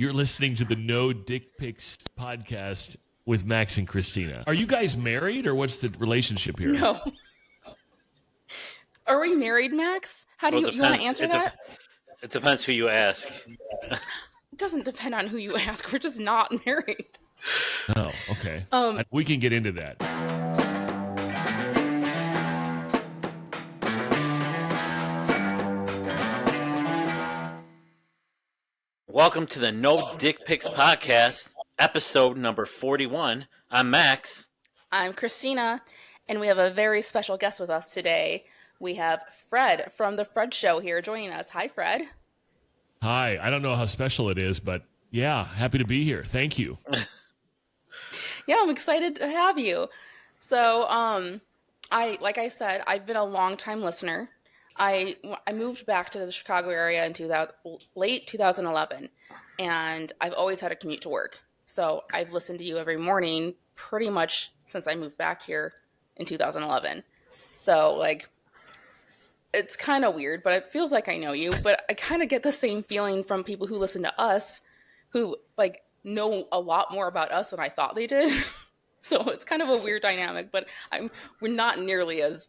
You're listening to the No Dick Pics podcast with Max and Christina. Are you guys married, or what's the relationship here? No. Are we married, Max? How do you want to answer that? It depends who you ask. It doesn't depend on who you ask. We're just not married. Oh, okay. We can get into that. Welcome to the No Dick Pics podcast, episode number 41. I'm Max. I'm Christina, and we have a very special guest with us today. We have Fred from The Fred Show here joining us. Hi, Fred. Hi. I don't know how special it is, but yeah, happy to be here. Thank you. Yeah, I'm excited to have you. So, like I said, I've been a long-time listener. I moved back to the Chicago area in late 2011, and I've always had a commute to work. So I've listened to you every morning pretty much since I moved back here in 2011. So, like, it's kind of weird, but it feels like I know you. But I kind of get the same feeling from people who listen to us, who, like, know a lot more about us than I thought they did. So it's kind of a weird dynamic, but we're not nearly as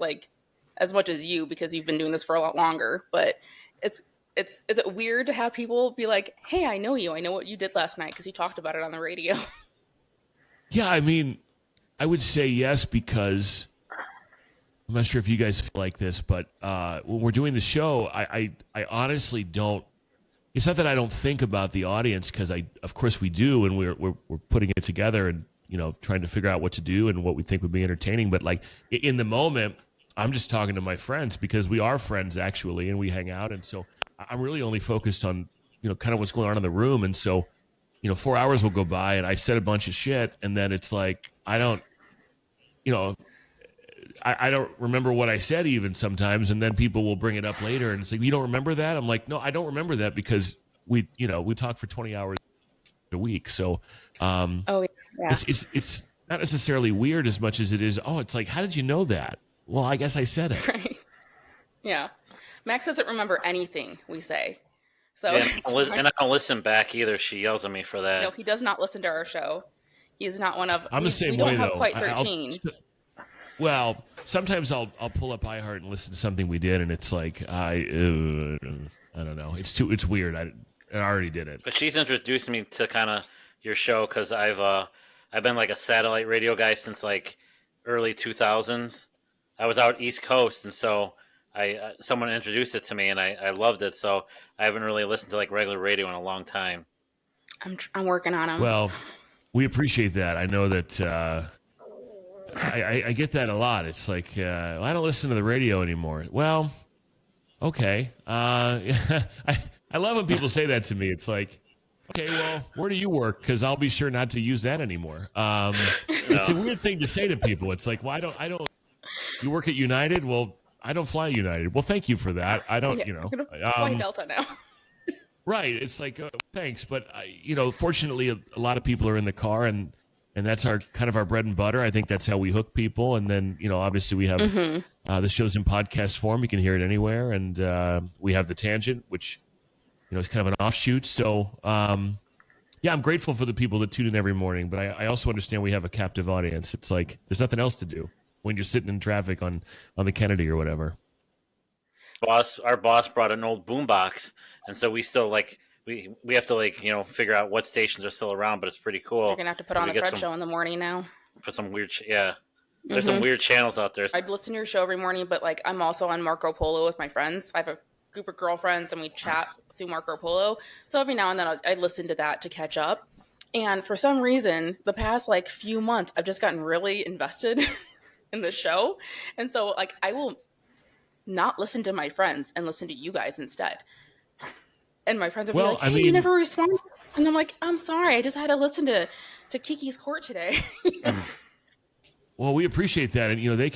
much as you, because you've been doing this for a lot longer. But is it weird to have people be like, hey, I know you. I know what you did last night because you talked about it on the radio. Yeah, I mean, I would say yes, because I'm not sure if you guys feel like this, but when we're doing the show, I honestly don't. It's not that I don't think about the audience, because of course we do, and we're putting it together and, you know, trying to figure out what to do and what we think would be entertaining. But like in the moment, I'm just talking to my friends, because we are friends actually, and we hang out, and so I'm really only focused on, you know, kind of what's going on in the room. And so, you know, 4 hours will go by and I said a bunch of shit, and then it's like I don't remember what I said even sometimes, and then people will bring it up later, and it's like, you don't remember that? I'm like, no, I don't remember that, because we talk for 20 hours a week. So it's not necessarily weird as much as it is, it's like, how did you know that? Well, I guess I said it. Right. Yeah. Max doesn't remember anything we say. So yeah, and I don't listen back either. She yells at me for that. No, he does not listen to our show. He is not one of. I'm the same way, though. We don't have quite 13. Well, sometimes I'll pull up iHeart and listen to something we did, and it's like I don't know. It's weird. I already did it. But she's introduced me to kind of your show, because I've been like a satellite radio guy since like early 2000s. I was out East Coast, and so someone introduced it to me, and I loved it. So I haven't really listened to like regular radio in a long time. I'm working on them. Well, we appreciate that. I know that I get that a lot. It's like, I don't listen to the radio anymore. Well, okay. I love when people say that to me. It's like, okay, well, where do you work? Because I'll be sure not to use that anymore. It's a weird thing to say to people. It's like, well, I don't. You work at United? Well, I don't fly United. Well, thank you for that. I don't, I'm gonna fly Delta now. Right. It's like, thanks. But, fortunately, a lot of people are in the car, and that's our bread and butter. I think that's how we hook people. And then, obviously we have the show's in podcast form. You can hear it anywhere. And we have The Tangent, which, is kind of an offshoot. So, yeah, I'm grateful for the people that tune in every morning. But I also understand we have a captive audience. It's like there's nothing else to do when you're sitting in traffic on the Kennedy or whatever. Our boss brought an old boombox, and so we still we have to figure out what stations are still around. But it's pretty cool. You're gonna have to put on the Fred Show in the morning now. Put some weird, There's some weird channels out there. I'd listen to your show every morning, but I'm also on Marco Polo with my friends. I have a group of girlfriends, and we chat through Marco Polo. So every now and then I listen to that to catch up. And for some reason, the past few months, I've just gotten really invested in the show. And so I will not listen to my friends and listen to you guys instead. And my friends will be like, hey, you never responded. And I'm like, I'm sorry. I just had to listen to Kiki's Court today. Well, we appreciate that. And, they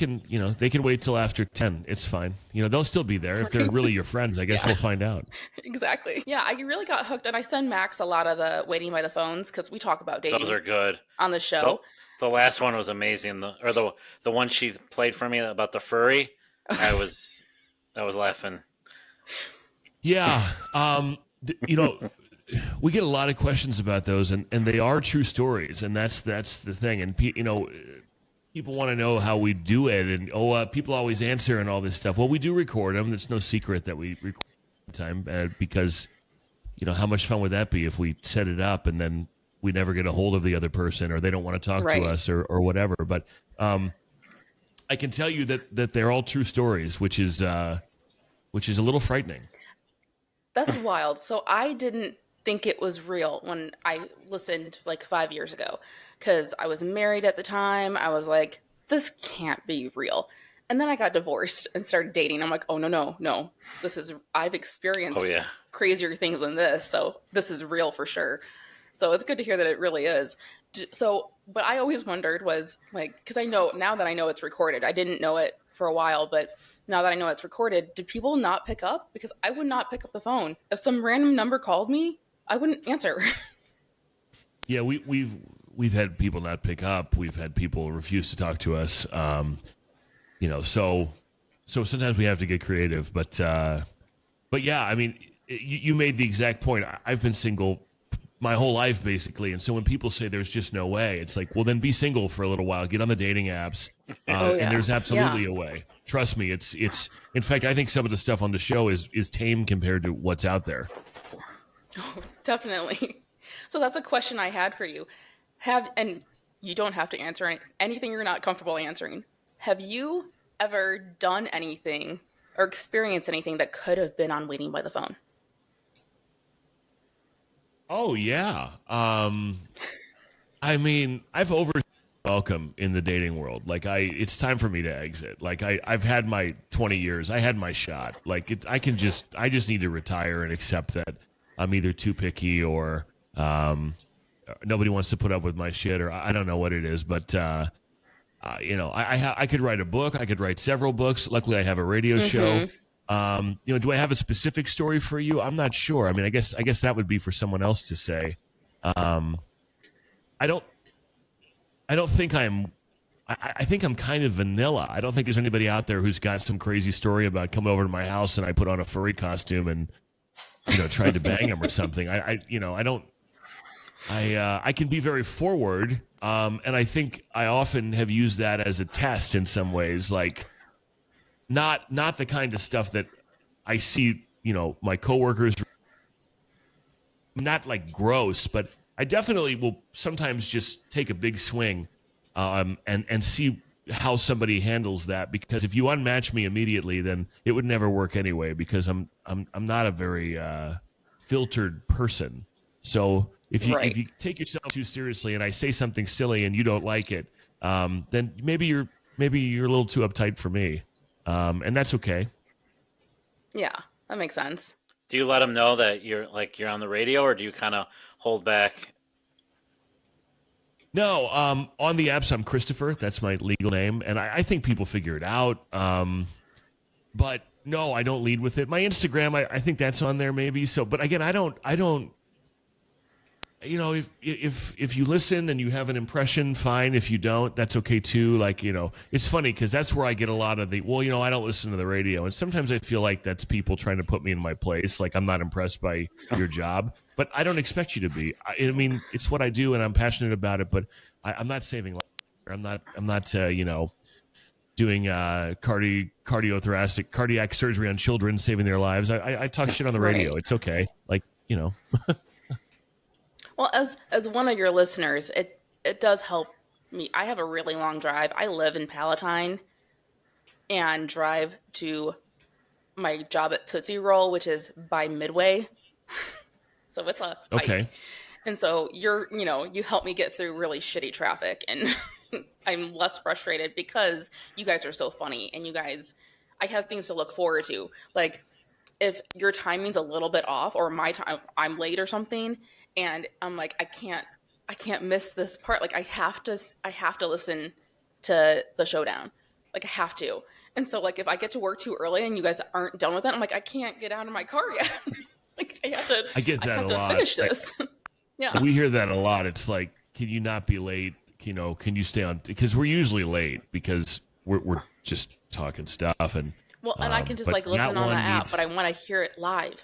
can wait till after 10. It's fine. They'll still be there. If they're really your friends, I guess we'll find out. Exactly. Yeah, I really got hooked. And I send Max a lot of the Waiting by the Phones, because we talk about dating. Those are good. On the show. The last one was amazing. The one she played for me about the furry. I was laughing. Yeah. we get a lot of questions about those, and they are true stories, and that's the thing. And people want to know how we do it, and people always answer and all this stuff. Well, we do record them. It's no secret that we record time because how much fun would that be if we set it up and then we never get a hold of the other person, or they don't want to talk to us, or whatever. But I can tell you that they're all true stories, which is a little frightening. That's wild. So I didn't think it was real when I listened like 5 years ago, because I was married at the time. I was like, this can't be real. And then I got divorced and started dating. I'm like, oh, no. I've experienced crazier things than this. So this is real for sure. So it's good to hear that it really is. So, but I always wondered was like, because now that I know it's recorded, I didn't know it for a while, but now that I know it's recorded, do people not pick up? Because I would not pick up the phone. If some random number called me, I wouldn't answer. Yeah, we've had people not pick up. We've had people refuse to talk to us. So sometimes we have to get creative. But yeah, I mean, you made the exact point. I've been single my whole life, basically. And so when people say there's just no way, it's like, well, then be single for a little while. Get on the dating apps. And there's absolutely a way. Trust me. It's. In fact, I think some of the stuff on the show is tame compared to what's out there. Oh, definitely. So that's a question I had for you. And you don't have to answer anything you're not comfortable answering. Have you ever done anything or experienced anything that could have been on waiting by the phone? Oh, yeah. I mean, I've welcome in the dating world. Like, it's time for me to exit. Like, I've had my 20 years. I had my shot. Like, I just need to retire and accept that I'm either too picky or nobody wants to put up with my shit, or I don't know what it is. But, I could write a book. I could write several books. Luckily, I have a radio show. Do I have a specific story for you? I'm not sure. I mean, I guess that would be for someone else to say. I don't think I think I'm kind of vanilla. I don't think there's anybody out there who's got some crazy story about coming over to my house and I put on a furry costume and tried to bang him or something. I can be very forward, and I think I often have used that as a test in some ways, like not the kind of stuff that I see, my coworkers, not like gross, but I definitely will sometimes just take a big swing and see how somebody handles that, because if you unmatch me immediately, then it would never work anyway, because I'm not a very filtered person. So if you take yourself too seriously and I say something silly and you don't like it, then maybe you're a little too uptight for me, and that's okay. Yeah, that makes sense. Do you let them know that you're on the radio, or do you kind of hold back? No, on the apps, I'm Christopher. That's my legal name, and I think people figure it out. But no, I don't lead with it. My Instagram, I think that's on there maybe. So, but again, I don't. If you listen and you have an impression, fine. If you don't, that's okay too. Like, it's funny because that's where I get a lot of the, I don't listen to the radio. And sometimes I feel like that's people trying to put me in my place. Like, I'm not impressed by your job, but I don't expect you to be. I mean, it's what I do and I'm passionate about it, but I'm not saving lives. I'm not doing cardiac surgery on children, saving their lives. I talk shit on the radio. It's okay. Like, Well, as one of your listeners, it does help me. I have a really long drive. I live in Palatine and drive to my job at Tootsie Roll, which is by Midway. So it's a hike. Okay. And so you help me get through really shitty traffic, and I'm less frustrated because you guys are so funny, and I have things to look forward to. Like, if your timing's a little bit off, or my time, I'm late or something, and I'm like, I can't miss this part. Like, I have to listen to the showdown. Like, I have to. And so, like, if I get to work too early and you guys aren't done with it, I'm like, I can't get out of my car yet. Like, I get that a lot. Finish this. Yeah. We hear that a lot. It's like, can you not be late? Can you stay on? Because we're usually late because we're just talking stuff and. Well, and I can just listen on the app, but I want to hear it live.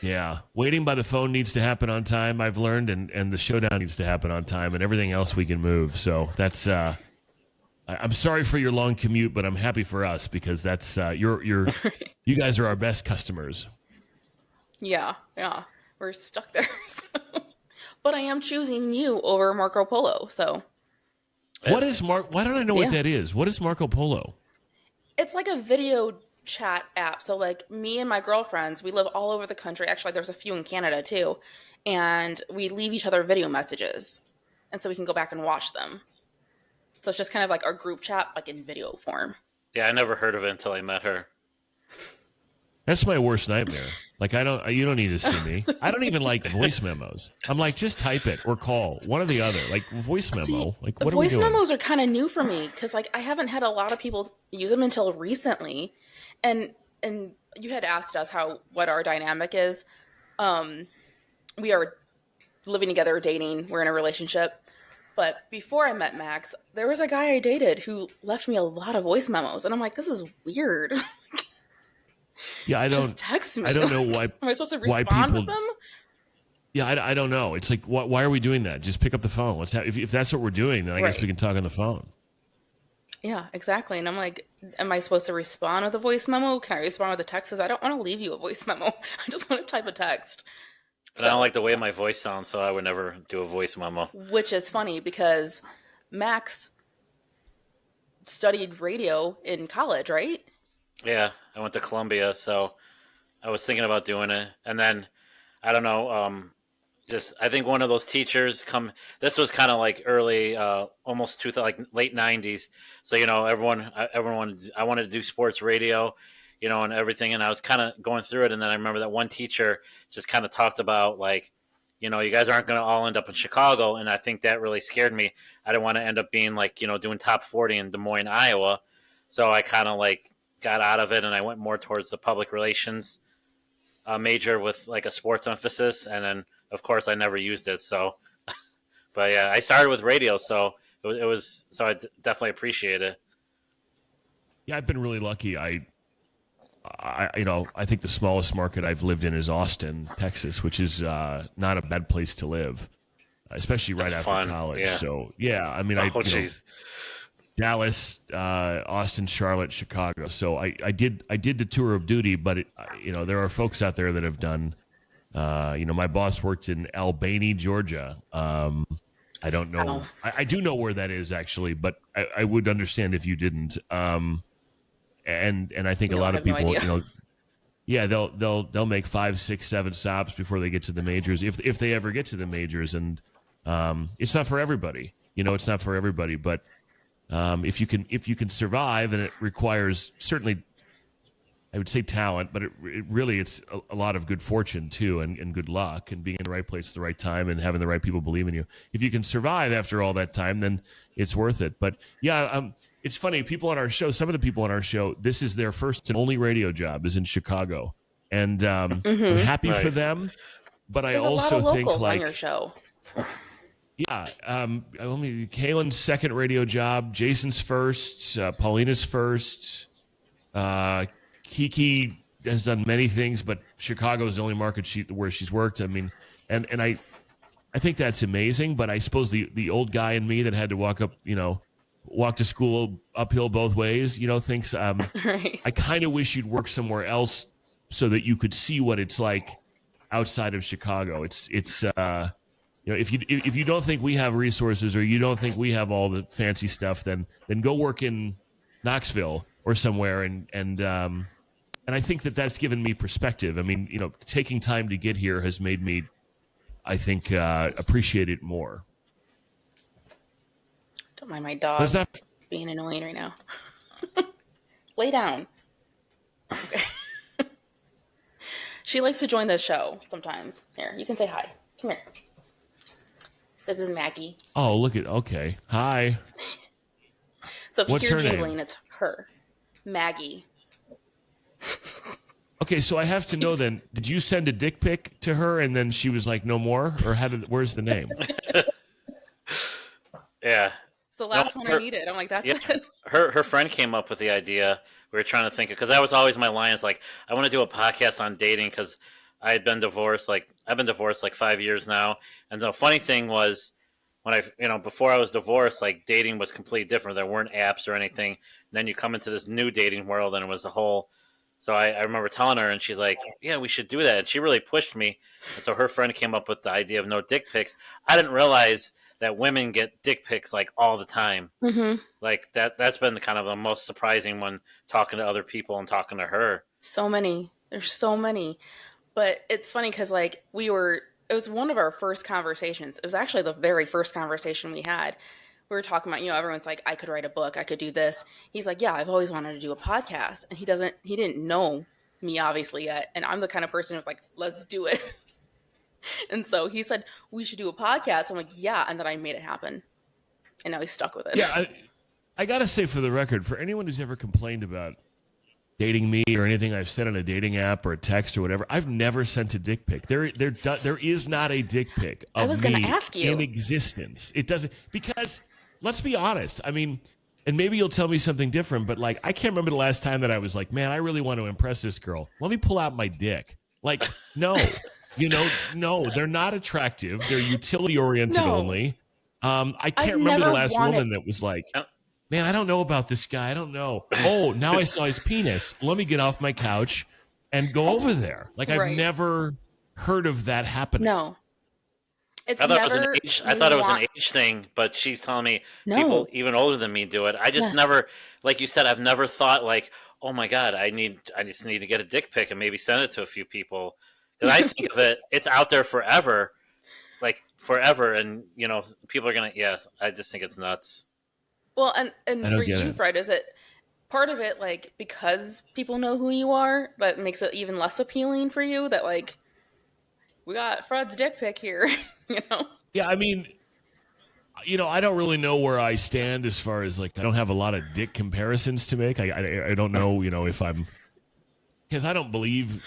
Yeah, waiting by the phone needs to happen on time, I've learned, and the showdown needs to happen on time, and everything else we can move. So that's I'm sorry for your long commute, but I'm happy for us because that's you guys are our best customers. Yeah, we're stuck there. So. But I am choosing you over Marco Polo. So What is Why don't I know what that is? What is Marco Polo? it's like a video chat app. So like me and my girlfriends, we live all over the country. Actually, there's a few in Canada too, and we leave each other video messages, and so we can go back and watch them. So it's just kind of like our group chat, like in video form. Yeah, I never heard of it until I met her. That's my worst nightmare. Like you don't need to see me. I don't even like voice memos. I'm like, just type it or call, one or the other. Like voice memo. See, like what are we voice doing? memos are kind of new for me because like I haven't had a lot of people use them until recently, and you had asked us what our dynamic is. We are living together, dating. We're in a relationship. But before I met Max, there was a guy I dated who left me a lot of voice memos, and I'm like, this is weird. Yeah, I don't. Just text me. I don't know why. Am I supposed to respond with them? Yeah, I don't know. It's like, why are we doing that? Just pick up the phone. If that's what we're doing, then I guess we can talk on the phone. Yeah, exactly. And I'm like, am I supposed to respond with a voice memo? Can I respond with a text? Because I don't want to leave you a voice memo. I just want to type a text. But I don't like the way my voice sounds, so I would never do a voice memo. Which is funny because Max studied radio in college, right? Yeah, I went to Columbia, so I was thinking about doing it. And then, I don't know, I think one of those teachers this was kind of like early, almost like late 90s. So, everyone, I wanted to do sports radio, and everything. And I was kind of going through it. And then I remember that one teacher just kind of talked about like, you guys aren't going to all end up in Chicago. And I think that really scared me. I didn't want to end up being like, doing top 40 in Des Moines, Iowa. So I kind of like got out of it and I went more towards the public relations major with like a sports emphasis. And then, of course, I never used it. So, but yeah, I started with radio. So it was so I definitely appreciate it. Yeah, I've been really lucky. I think the smallest market I've lived in is Austin, Texas, which is not a bad place to live, especially right after college. Yeah. So yeah, I mean, Dallas, Austin, Charlotte, Chicago. So I did the tour of duty, but there are folks out there that have done. My boss worked in Albany, Georgia. I don't know. I do know where that is actually, but I would understand if you didn't. And I think a lot of people, they'll make 5, 6, 7 stops before they get to the majors, if they ever get to the majors. And it's not for everybody. It's not for everybody, but. If you can survive, and it requires certainly, I would say talent, but it's a lot of good fortune too, and good luck, and being in the right place at the right time, and having the right people believe in you. If you can survive after all that time, then it's worth it. But yeah, it's funny. Some of the people on our show, this is their first and only radio job is in Chicago, and I'm happy for them. But There's I also a lot of think locals like on your show. Yeah, Kaylin's second radio job, Jason's first, Paulina's first. Kiki has done many things, but Chicago is the only market where she's worked. I mean, and I think that's amazing. But I suppose the old guy in me that had to walk to school uphill both ways, thinks Right. I kind of wish you'd work somewhere else so that you could see what it's like outside of Chicago. It's if you don't think we have resources, or you don't think we have all the fancy stuff, then go work in Knoxville or somewhere, and I think that's given me perspective. I mean, taking time to get here has made me, I think, appreciate it more. Don't mind my dog being annoying right now. Lay down. Okay. She likes to join the show sometimes. Here, you can say hi. Come here. This is Maggie. Oh, okay. Hi. So if What's you hear her jingling, name? it's her. Maggie. Okay, so I have to know then, did you send a dick pic to her and then she was like, no more? Or where's the name? Yeah. It's the last one I needed. I'm like, that's it. Her friend came up with the idea. We were trying to think, because that was always my line. Is like, I want to do a podcast on dating, because I had been divorced. Like I've been divorced like 5 years now. And the funny thing was when before I was divorced, like dating was completely different. There weren't apps or anything. And then you come into this new dating world, and it was a whole. So I remember telling her, and she's like, "Yeah, we should do that." And she really pushed me. And so her friend came up with the idea of no dick pics. I didn't realize that women get dick pics like all the time. Mm-hmm. Like that's been kind of the most surprising when talking to other people and talking to her. So many. There's so many. But it's funny because like it was one of our first conversations. It was actually the very first conversation we had. We were talking about, everyone's like, I could write a book, I could do this. He's like, yeah, I've always wanted to do a podcast. And he didn't know me obviously yet. And I'm the kind of person who's like, let's do it. And so he said, we should do a podcast. I'm like, yeah. And then I made it happen. And now he's stuck with it. Yeah, I got to say for the record, for anyone who's ever complained about dating me or anything I've said on a dating app or a text or whatever, I've never sent a dick pic. There is not a dick pic of I was going me to ask you in existence. It doesn't, because let's be honest. I mean, and maybe you'll tell me something different, but like, I can't remember the last time that I was like, man, I really want to impress this girl. Let me pull out my dick. Like, no, no, they're not attractive. They're utility oriented only. I can't remember the last woman that was like, man, I don't know about this guy. I don't know. Oh, now I saw his penis. Let me get off my couch and go over there. Like, I've never heard of that happening. No. I thought it was an age thing, but she's telling me people even older than me do it. I just never, like you said, I've never thought like, oh my God, I just need to get a dick pic and maybe send it to a few people. Because I think of it, it's out there forever. Like forever. And, people are going to, I just think it's nuts. Well, and for you, Fred, is it part of it, like, because people know who you are, that makes it even less appealing for you, that, like, we got Fred's dick pic here, Yeah, I mean, I don't really know where I stand as far as, like, I don't have a lot of dick comparisons to make. I don't know, if I'm, because I don't believe,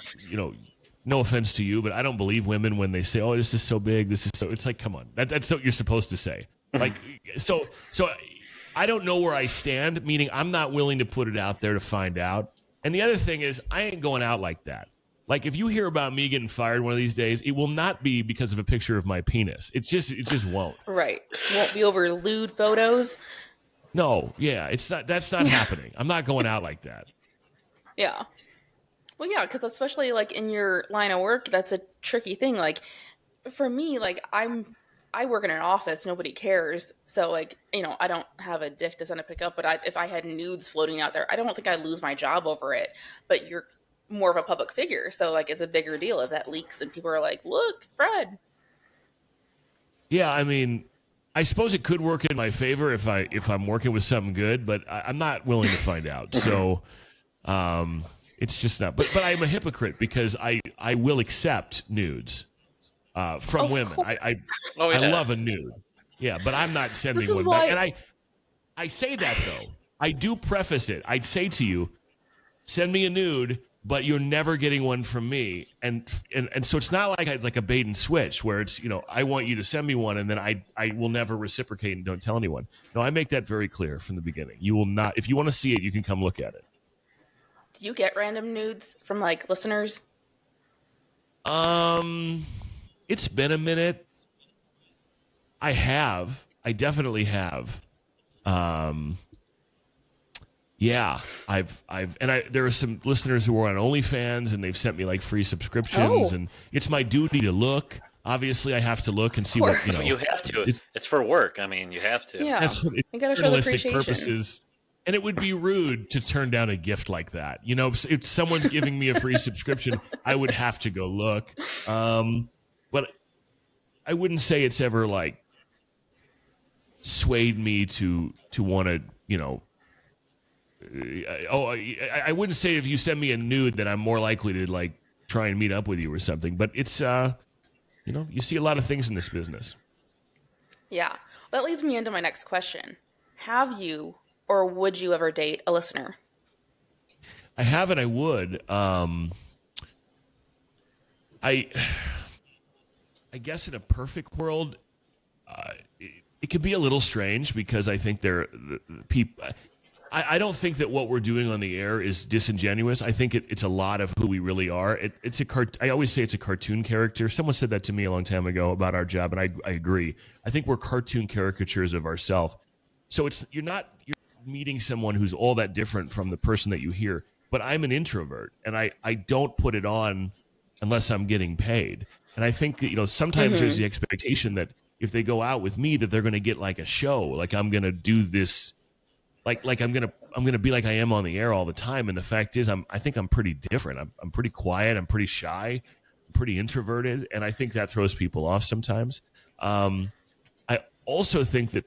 no offense to you, but I don't believe women when they say, oh, this is so big, this is so, it's like, come on, that's what you're supposed to say. Like, so I don't know where I stand, meaning I'm not willing to put it out there to find out. And the other thing is, I ain't going out like that. Like, if you hear about me getting fired one of these days, it will not be because of a picture of my penis. It just won't. Right. Won't be over lewd photos. No, yeah, that's not happening. I'm not going out like that. Yeah. Well, yeah, because especially, like, in your line of work, that's a tricky thing. Like, for me, like, I work in an office, nobody cares. So, like, I don't have a dick to send a pic up, but if I had nudes floating out there, I don't think I'd lose my job over it. But you're more of a public figure. So, like, it's a bigger deal if that leaks and people are like, look, Fred. Yeah, I mean, I suppose it could work in my favor if I'm working with something good, but I'm not willing to find out. So, it's just not. But I'm a hypocrite because I will accept nudes. From women. I love a nude. Yeah, but I'm not sending one back. And I say that, though. I do preface it. I'd say to you, send me a nude, but you're never getting one from me. And so it's not like a bait and switch where it's, I want you to send me one and then I will never reciprocate and don't tell anyone. No, I make that very clear from the beginning. You will not. If you want to see it, you can come look at it. Do you get random nudes from, like, listeners? It's been a minute. I definitely have. Yeah, there are some listeners who are on OnlyFans and they've sent me like free subscriptions and it's my duty to look. Obviously I have to look and see what, You have to. It's for work. I mean, you have to. Yeah. That's what, you gotta show the appreciation. Purposes. And it would be rude to turn down a gift like that. If someone's giving me a free subscription, I would have to go look. But I wouldn't say it's ever like swayed me to want to, I wouldn't say if you send me a nude that I'm more likely to like try and meet up with you or something. But it's, you see a lot of things in this business. Yeah. Well, that leads me into my next question. Have you or would you ever date a listener? I have and I would. I guess in a perfect world, it could be a little strange because I think people. I don't think that what we're doing on the air is disingenuous. I think it's a lot of who we really are. I always say it's a cartoon character. Someone said that to me a long time ago about our job, and I agree. I think we're cartoon caricatures of ourselves. So you're meeting someone who's all that different from the person that you hear. But I'm an introvert, and I don't put it on unless I'm getting paid. And I think that, sometimes there's the expectation that if they go out with me, that they're going to get like a show, like I'm going to do this, like I'm gonna be like I am on the air all the time. And the fact is, I think I'm pretty different. I'm pretty quiet. I'm pretty shy. I'm pretty introverted, and I think that throws people off sometimes. I also think that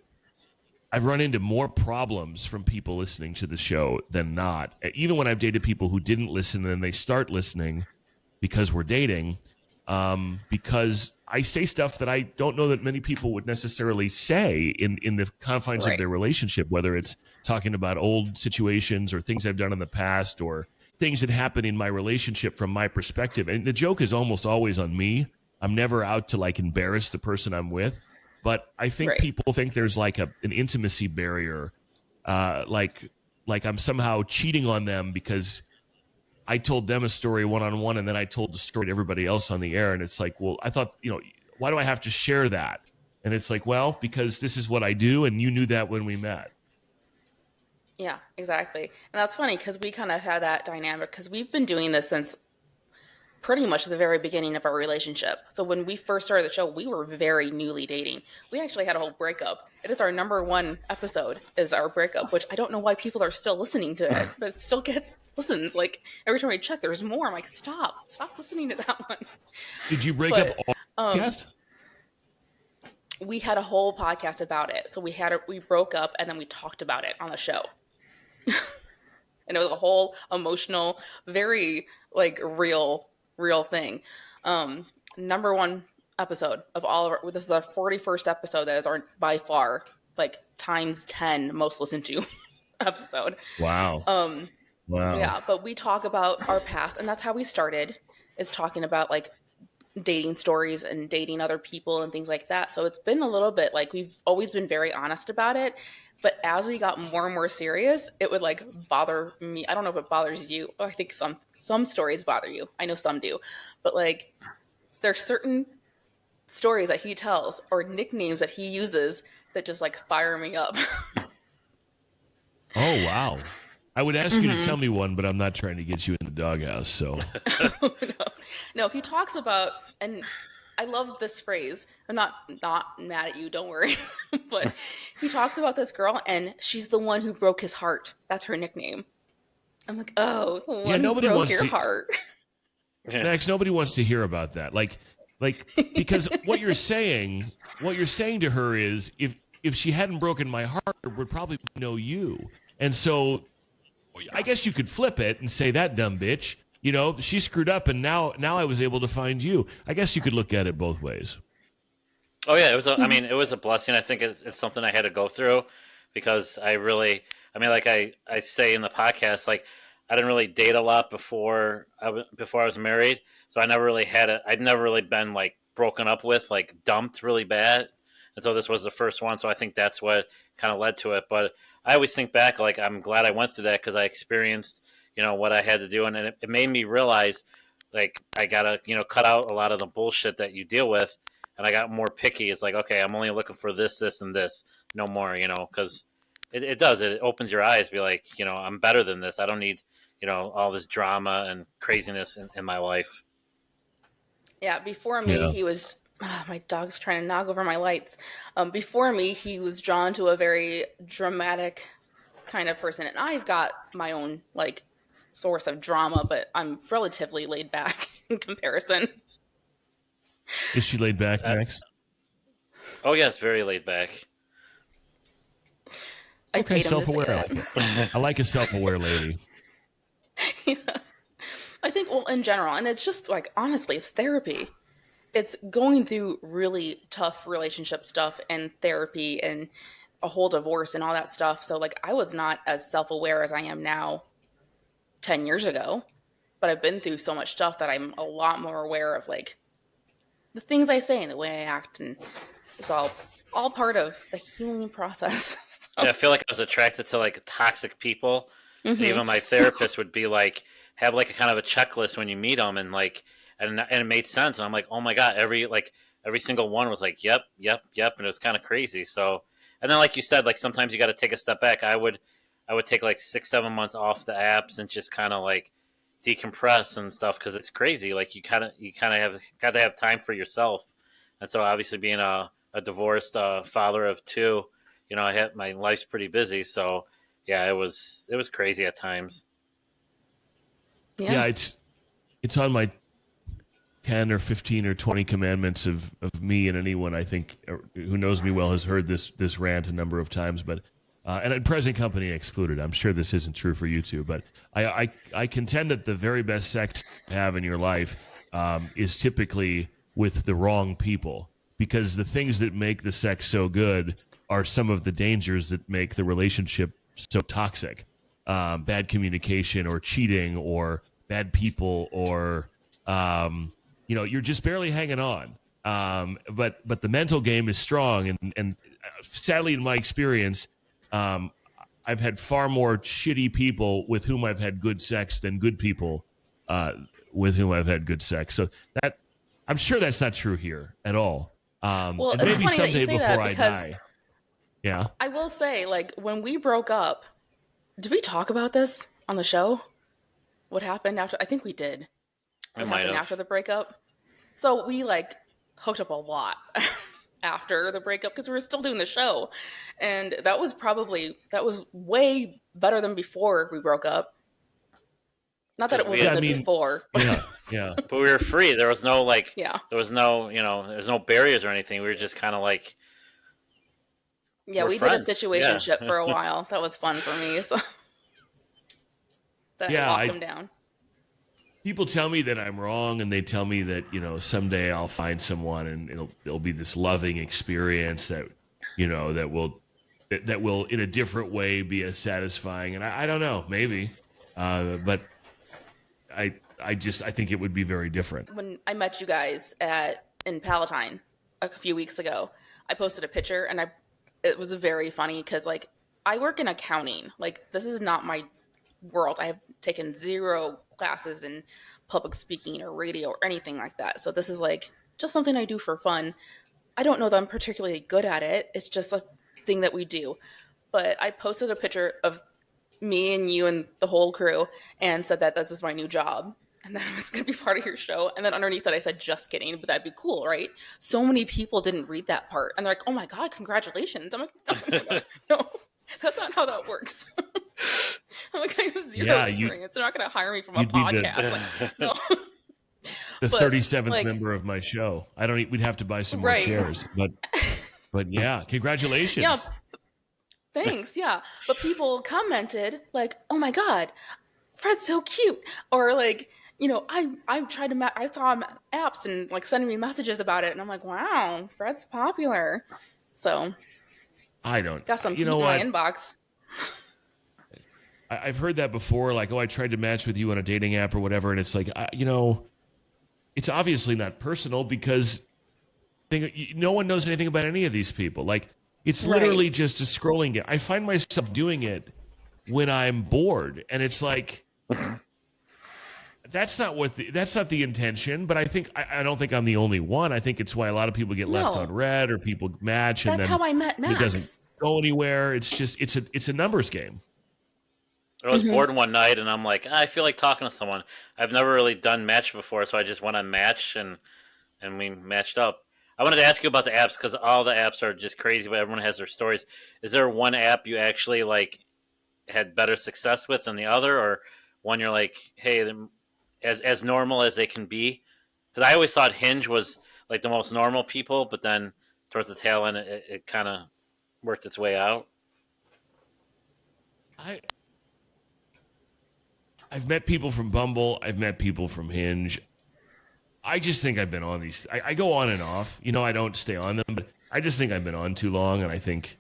I've run into more problems from people listening to the show than not. Even when I've dated people who didn't listen and then they start listening because we're dating, because I say stuff that I don't know that many people would necessarily say in the confines of their relationship, whether it's talking about old situations or things I've done in the past or things that happen in my relationship from my perspective. And the joke is almost always on me. I'm never out to like embarrass the person I'm with. But I think people think there's like an intimacy barrier, like I'm somehow cheating on them because I told them a story one-on-one and then I told the story to everybody else on the air. And it's like, well, I thought, why do I have to share that? And it's like, well, because this is what I do and you knew that when we met. Yeah, exactly. And that's funny because we kind of had that dynamic because we've been doing this since pretty much the very beginning of our relationship. So when we first started the show, we were very newly dating. We actually had a whole breakup. It is our #1 episode is our breakup, which I don't know why people are still listening to it, but it still gets listens. Like every time I check, there's more. I'm like, stop listening to that one. Did you break up all podcast? We had a whole podcast about it. So we broke up and then we talked about it on the show. And it was a whole emotional, very like real thing. #1 episode of all of our, this is our 41st episode. That is our by far like times 10 most listened to episode. Wow. Wow. Yeah, but we talk about our past, and that's how we started, is talking about like dating stories and dating other people and things like that. So it's been a little bit like we've always been very honest about it. But as we got more and more serious, it would like bother me. I don't know if it bothers you. I think some stories bother you. I know some do. But like there's certain stories that he tells or nicknames that he uses that just like fire me up. Oh, wow. I would ask you to tell me one, but I'm not trying to get you in the doghouse. So No, he talks about, and I love this phrase. I'm not mad at you, don't worry. But he talks about this girl, and she's the one who broke his heart. That's her nickname. I'm like, oh, the one who broke your heart. Max, nobody wants to hear about that. Like because what you're saying to her is if she hadn't broken my heart, it would probably know you. And so I guess you could flip it and say that dumb bitch. She screwed up, and now I was able to find you. I guess you could look at it both ways. Oh yeah, it was a blessing. I think it's something I had to go through because like I say in the podcast, like I didn't really date a lot before I was married, so I never really I'd never really been like broken up with, like dumped really bad. And so this was the first one, so I think that's what kind of led to it. But I always think back, like I'm glad I went through that because I experienced, what I had to do, and it made me realize, like I gotta, cut out a lot of the bullshit that you deal with, and I got more picky. It's like, okay, I'm only looking for this, and this, no more, because it opens your eyes, be like, I'm better than this. I don't need, all this drama and craziness in my life. Yeah, before me, he was. My dog's trying to knock over my lights. Before me, he was drawn to a very dramatic kind of person, and I've got my own like source of drama, but I'm relatively laid back in comparison. Is she laid back, Max? Oh yes, very laid back. Okay, self-aware. I like a self-aware lady. Yeah. I think, well, in general, and it's just like honestly, it's therapy. It's going through really tough relationship stuff and therapy and a whole divorce and all that stuff. So like I was not as self-aware as I am now 10 years ago, but I've been through so much stuff that I'm a lot more aware of like the things I say and the way I act, and it's all all part of the healing process. Yeah, I feel like I was attracted to like toxic people. And Mm-hmm. even my therapist would be like, have like a kind of a checklist when you meet them, and like, and it made sense. And I'm like, oh my god, every single one was like, yep, yep, yep, and it was kind of crazy. So, and then like you said, like sometimes you got to take a step back. I would take like 6-7 months off the apps and just kind of like decompress and stuff because it's crazy. Like you kind of have got to have time for yourself. And so obviously being a divorced father of two, I had my life's pretty busy. So yeah, it was crazy at times. Yeah, it's on my 10 or 15 or 20 commandments of me, and anyone I think who knows me well has heard this rant a number of times, but and present company excluded. I'm sure this isn't true for you two, but I contend that the very best sex you have in your life is typically with the wrong people, because the things that make the sex so good are some of the dangers that make the relationship so toxic. Bad communication or cheating or bad people or you're just barely hanging on. But the mental game is strong, and sadly, in my experience, I've had far more shitty people with whom I've had good sex than good people with whom I've had good sex. So that I'm sure that's not true here at all. Well, and it's maybe funny that you someday say before that I because die. Yeah. I will say, like, when we broke up, did we talk about this on the show? What happened after? I think we did. I What might happened have. after the breakup? So we like hooked up a lot after the breakup because we were still doing the show, and that was way better than before we broke up. Not that it 'Cause we wasn't had- good I mean, before. Yeah. But we were free. There was no like, Yeah. there was no barriers or anything. We were just kind of like, Yeah, we're we friends. did a situationship for a while. That was fun for me. So then Yeah, I locked him down. People tell me that I'm wrong, and they tell me that someday I'll find someone, and it'll be this loving experience that that will in a different way be as satisfying. And I don't know, maybe, but I think it would be very different. When I met you guys in Palatine a few weeks ago, I posted a picture, and it was very funny because like I work in accounting. Like this is not my world. I have taken 0 classes in public speaking or radio or anything like that. So this is like just something I do for fun. I don't know that I'm particularly good at it. It's just a thing that we do. But I posted a picture of me and you and the whole crew and said that this is my new job and that I was going to be part of your show. And then underneath that, I said, just kidding, but that'd be cool, right? So many people didn't read that part. And they're like, oh my God, congratulations. I'm like, oh my God, no, that's not how that works. I'm like, I have 0 experience. They're not going to hire me from a podcast. Like, no. The But, 37th like- member of my show. I don't. We'd have to buy some more Right. chairs, but yeah, congratulations. Yeah. Thanks, yeah. But people commented like, "Oh my God, Fred's so cute," or like, I tried to. I saw him apps and like sending me messages about it, and I'm like, "Wow, Fred's popular." So I don't. got some You heat know in what? my inbox. I've heard that before. Like, I tried to match with you on a dating app or whatever, and it's like, it's obviously not personal because no one knows anything about any of these people. Like, it's literally just a scrolling game. I find myself doing it when I'm bored, and it's like, that's not the intention. But I don't think I'm the only one. I think it's why a lot of people get left No. on red, or people match, and That's then how I met Max. it doesn't go anywhere. It's just it's a numbers game. I was bored one night, and I'm like, I feel like talking to someone. I've never really done Match before, so I just went on Match, and we matched up. I wanted to ask you about the apps because all the apps are just crazy, but everyone has their stories. Is there one app you actually like had better success with than the other, or one you're like, hey, as normal as they can be? Because I always thought Hinge was like the most normal people, but then towards the tail end, it kind of worked its way out. I've met people from Bumble. I've met people from Hinge. I just think I've been on these. I go on and off. I don't stay on them, but I just think I've been on too long, and I think,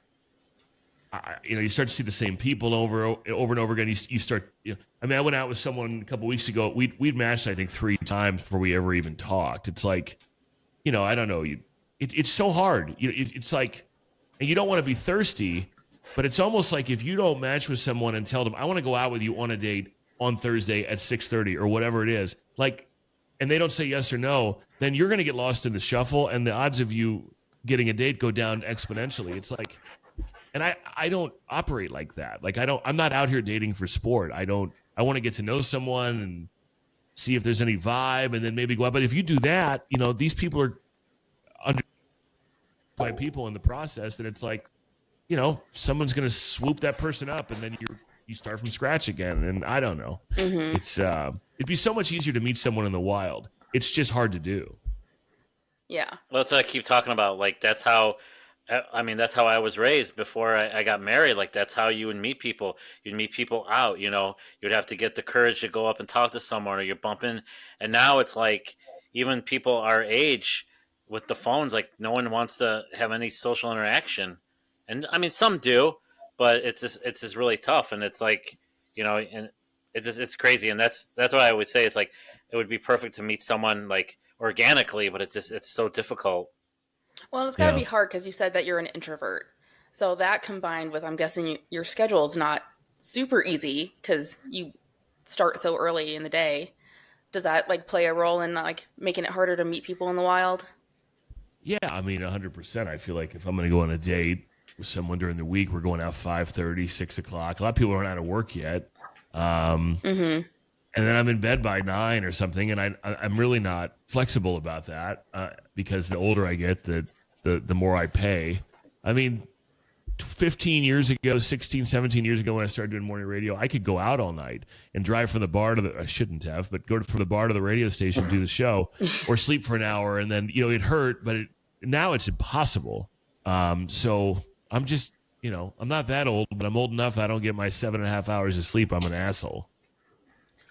you start to see the same people over and over again. You start. I went out with someone a couple weeks ago. We'd matched, I think, 3 times before we ever even talked. It's like, I don't know. It's so hard. It's like and you don't want to be thirsty, but it's almost like if you don't match with someone and tell them, I want to go out with you on a date on Thursday at 6:30 or whatever it is, like, and they don't say yes or no, then you're going to get lost in the shuffle, and the odds of you getting a date go down exponentially. It's like, and I don't operate like that. Like, I'm not out here dating for sport. I want to get to know someone and see if there's any vibe and then maybe go out. But if you do that, these people are under by people in the process, and it's like, someone's going to swoop that person up, and then you start from scratch again. And I don't know. Mm-hmm. It's it'd be so much easier to meet someone in the wild. It's just hard to do. Yeah. Well, that's what I keep talking about. Like, that's how I was raised before I got married. Like, that's how you would meet people. You'd meet people out, you'd have to get the courage to go up and talk to someone, or you're bumping. And now it's like, even people our age with the phones, like, no one wants to have any social interaction. And I mean, some do, but it's just really tough. And it's like, and it's crazy. And that's what I always say. It's like, it would be perfect to meet someone like organically, but it's so difficult. Well, it's got to be hard because you said that you're an introvert. So that combined with, I'm guessing your schedule is not super easy because you start so early in the day. Does that like play a role in like making it harder to meet people in the wild? Yeah, I mean, 100%. I feel like if I'm going to go on a date with someone during the week, we're going out 5:30, 6 o'clock. A lot of people aren't out of work yet. Mm-hmm. And then I'm in bed by 9 or something, and I'm really not flexible about that because the older I get, the more I pay. I mean, 15 years ago, 16, 17 years ago when I started doing morning radio, I could go out all night and drive from the bar to I shouldn't have, but go from the bar to the radio station, do the show, or sleep for an hour, and then, it hurt, but now it's impossible. So I'm just, I'm not that old, but I'm old enough I don't get my 7.5 hours of sleep. I'm an asshole.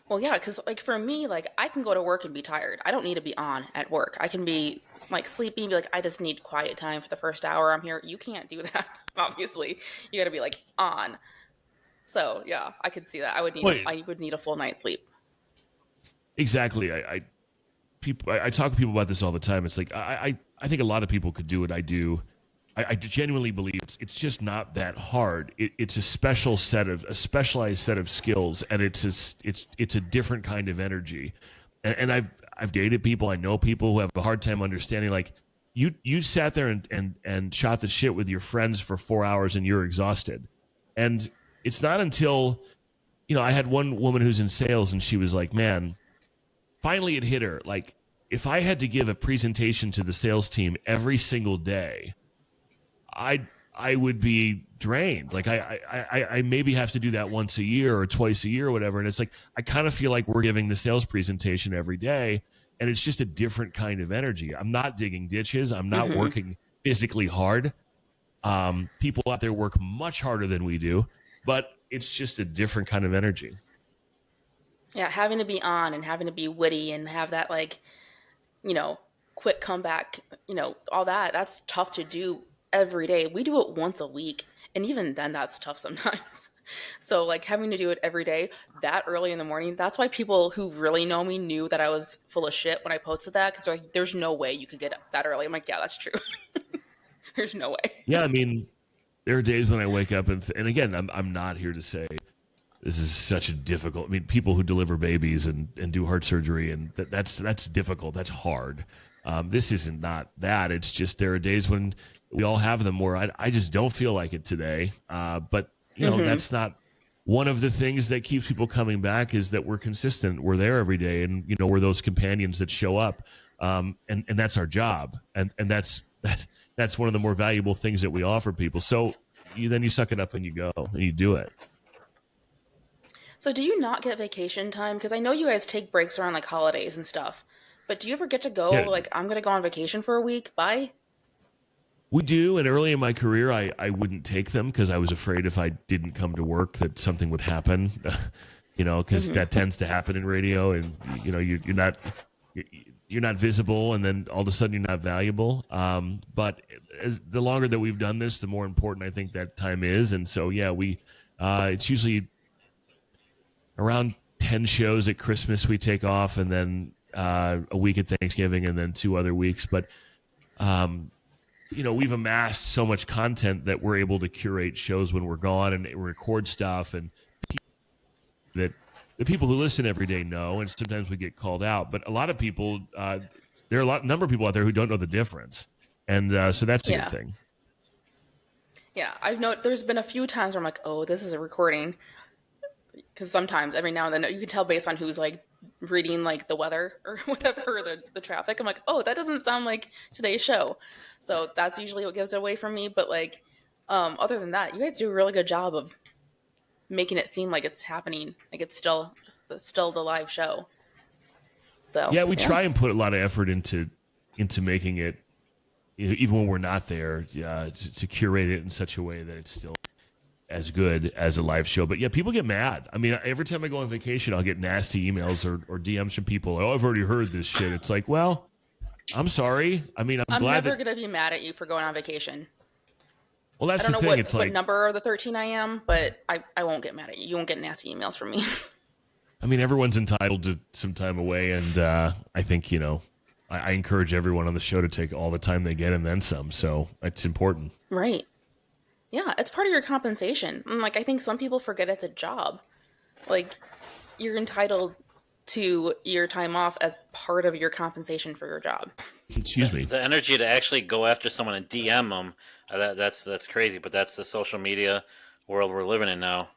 Well, yeah, because like for me, like I can go to work and be tired. I don't need to be on at work. I can be like sleepy and be like, I just need quiet time for the first hour I'm here. You can't do that. Obviously, you got to be like on. So yeah, I could see that. I would need a full night's sleep. Exactly. I talk to people about this all the time. It's like I think a lot of people could do what I do. I genuinely believe it's just not that hard. It's a specialized set of skills, and it's a different kind of energy. And I've dated people, I know people who have a hard time understanding. Like you sat there and shot the shit with your friends for 4 hours, and you're exhausted. And it's not until I had one woman who's in sales, and she was like, "Man, finally it hit her. Like if I had to give a presentation to the sales team every single day, I would be drained. Like I maybe have to do that once a year or twice a year or whatever." And it's like, I kind of feel like we're giving the sales presentation every day, and it's just a different kind of energy. I'm not digging ditches. I'm not working physically hard. People out there work much harder than we do, but it's just a different kind of energy. Yeah, having to be on and having to be witty and have that like, quick comeback, all that's tough to do every day. We do it once a week, and even then that's tough sometimes. So like having to do it every day that early in the morning, that's why people who really know me knew that I was full of shit when I posted that, because they're like, there's no way you could get up that early. I'm like, yeah, that's true. There's no way. Yeah, I mean, there are days when I wake up and again, I'm not here to say this is such a difficult. I mean, people who deliver babies and do heart surgery, and that's difficult. That's hard. This isn't not that. It's just there are days when we all have them where I just don't feel like it today. But that's not one of the things that keeps people coming back, is that we're consistent. We're there every day, and we're those companions that show up. And that's our job. And that's one of the more valuable things that we offer people. So you suck it up and you go and you do it. So do you not get vacation time? Because I know you guys take breaks around like holidays and stuff. But do you ever get to go, like, I'm going to go on vacation for a week? Bye? We do, and early in my career, I wouldn't take them because I was afraid if I didn't come to work that something would happen, because that tends to happen in radio, and you're not visible, and then all of a sudden you're not valuable. But the longer that we've done this, the more important I think that time is, and so it's usually around 10 shows at Christmas we take off, and then a week at Thanksgiving, and then 2 other weeks. But we've amassed so much content that we're able to curate shows when we're gone and record stuff, and that the people who listen every day know, and sometimes we get called out. But a lot of people, there are a number of people out there who don't know the difference, and so that's a good thing. Yeah, I've noticed there's been a few times where I'm like, oh, this is a recording. Because sometimes, every now and then, you can tell based on who's like reading like the weather or whatever, or the traffic. I'm like, oh, that doesn't sound like today's show. So that's usually what gives it away from me. But like, other than that, you guys do a really good job of making it seem like it's happening, like it's still the live show. So yeah, we try and put a lot of effort into making it, even when we're not there, to curate it in such a way that it's still as good as a live show. But yeah, people get mad. I mean, every time I go on vacation, I'll get nasty emails or DMs from people. Oh, I've already heard this shit. It's like, well, I'm sorry. I mean, I'm glad never going to be mad at you for going on vacation. Well, that's I don't the know thing. what number of the 13 I am, but I won't get mad at you. You won't get nasty emails from me. I mean, everyone's entitled to some time away, and I think, I encourage everyone on the show to take all the time they get and then some. So it's important. Right. Yeah, it's part of your compensation. And like, I think some people forget it's a job. Like, you're entitled to your time off as part of your compensation for your job. Excuse me. The energy to actually go after someone and DM them, that's crazy. But that's the social media world we're living in now.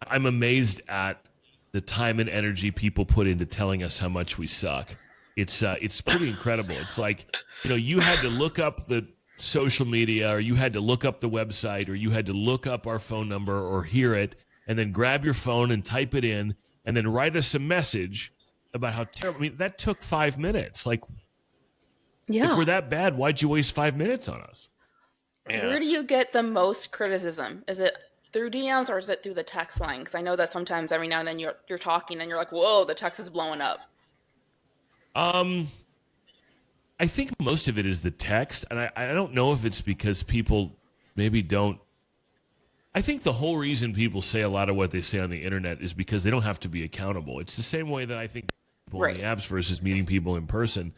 I'm amazed at the time and energy people put into telling us how much we suck. It's pretty incredible. It's like, you had to look up the social media, or you had to look up the website, or you had to look up our phone number or hear it, and then grab your phone and type it in, and then write us a message about how terrible. I mean, that took 5 minutes. Like, if we're that bad, why'd you waste 5 minutes on us? Yeah. Where do you get the most criticism? Is it through DMs or is it through the text line? Because I know that sometimes every now and then you're talking and you're like, whoa, the text is blowing up. I think most of it is the text, and I don't know if it's because people maybe don't. I think the whole reason people say a lot of what they say on the internet is because they don't have to be accountable. It's the same way that I think people in the apps versus meeting people in person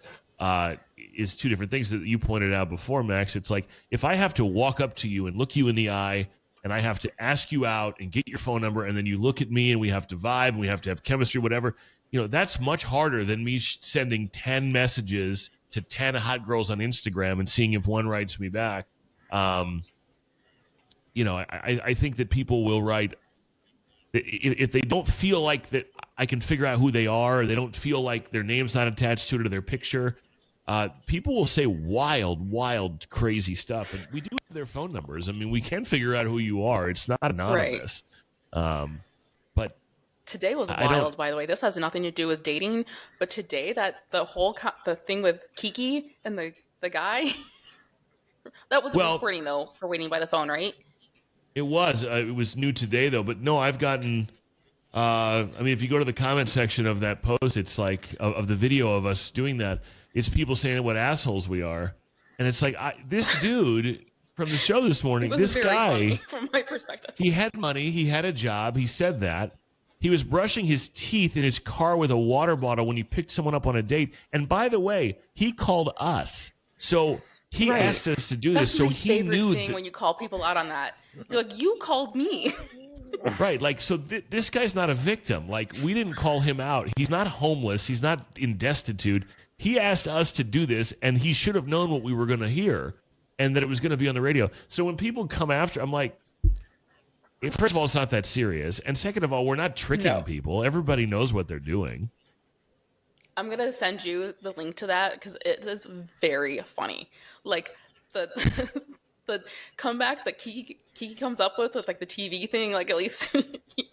is two different things that you pointed out before, Max. It's like, if I have to walk up to you and look you in the eye, and I have to ask you out and get your phone number, and then you look at me and we have to vibe and we have to have chemistry, whatever, that's much harder than me sending 10 messages to 10 hot girls on Instagram and seeing if one writes me back. I think that people will write, if they don't feel like that I can figure out who they are, or they don't feel like their name's not attached to it or their picture, people will say wild, crazy stuff. And we do have their phone numbers. I mean, we can figure out who you are. It's not anonymous. Right. But today was wild, by the way. This has nothing to do with dating, but today the thing with Kiki and the guy, that was a recording though for waiting by the phone, right? It was new today though. But no, I've gotten. If you go to the comment section of that post, it's like of the video of us doing that. It's people saying what assholes we are, and it's like this dude from the show this morning. This guy, funny from my perspective, he had money, he had a job. He said that he was brushing his teeth in his car with a water bottle when he picked someone up on a date. And by the way, he called us, so he asked us to do this. So he knew. Thing when you call people out on that, you're like, you called me. Right, like, so this guy's not a victim. Like, we didn't call him out. He's not homeless. He's not in destitute. He asked us to do this, and he should have known what we were going to hear and that it was going to be on the radio. So when people come after, I'm like, first of all, it's not that serious. And second of all, we're not tricking people. Everybody knows what they're doing. I'm going to send you the link to that because it is very funny. Like, the comebacks that Kiki comes up with like the TV thing, like at least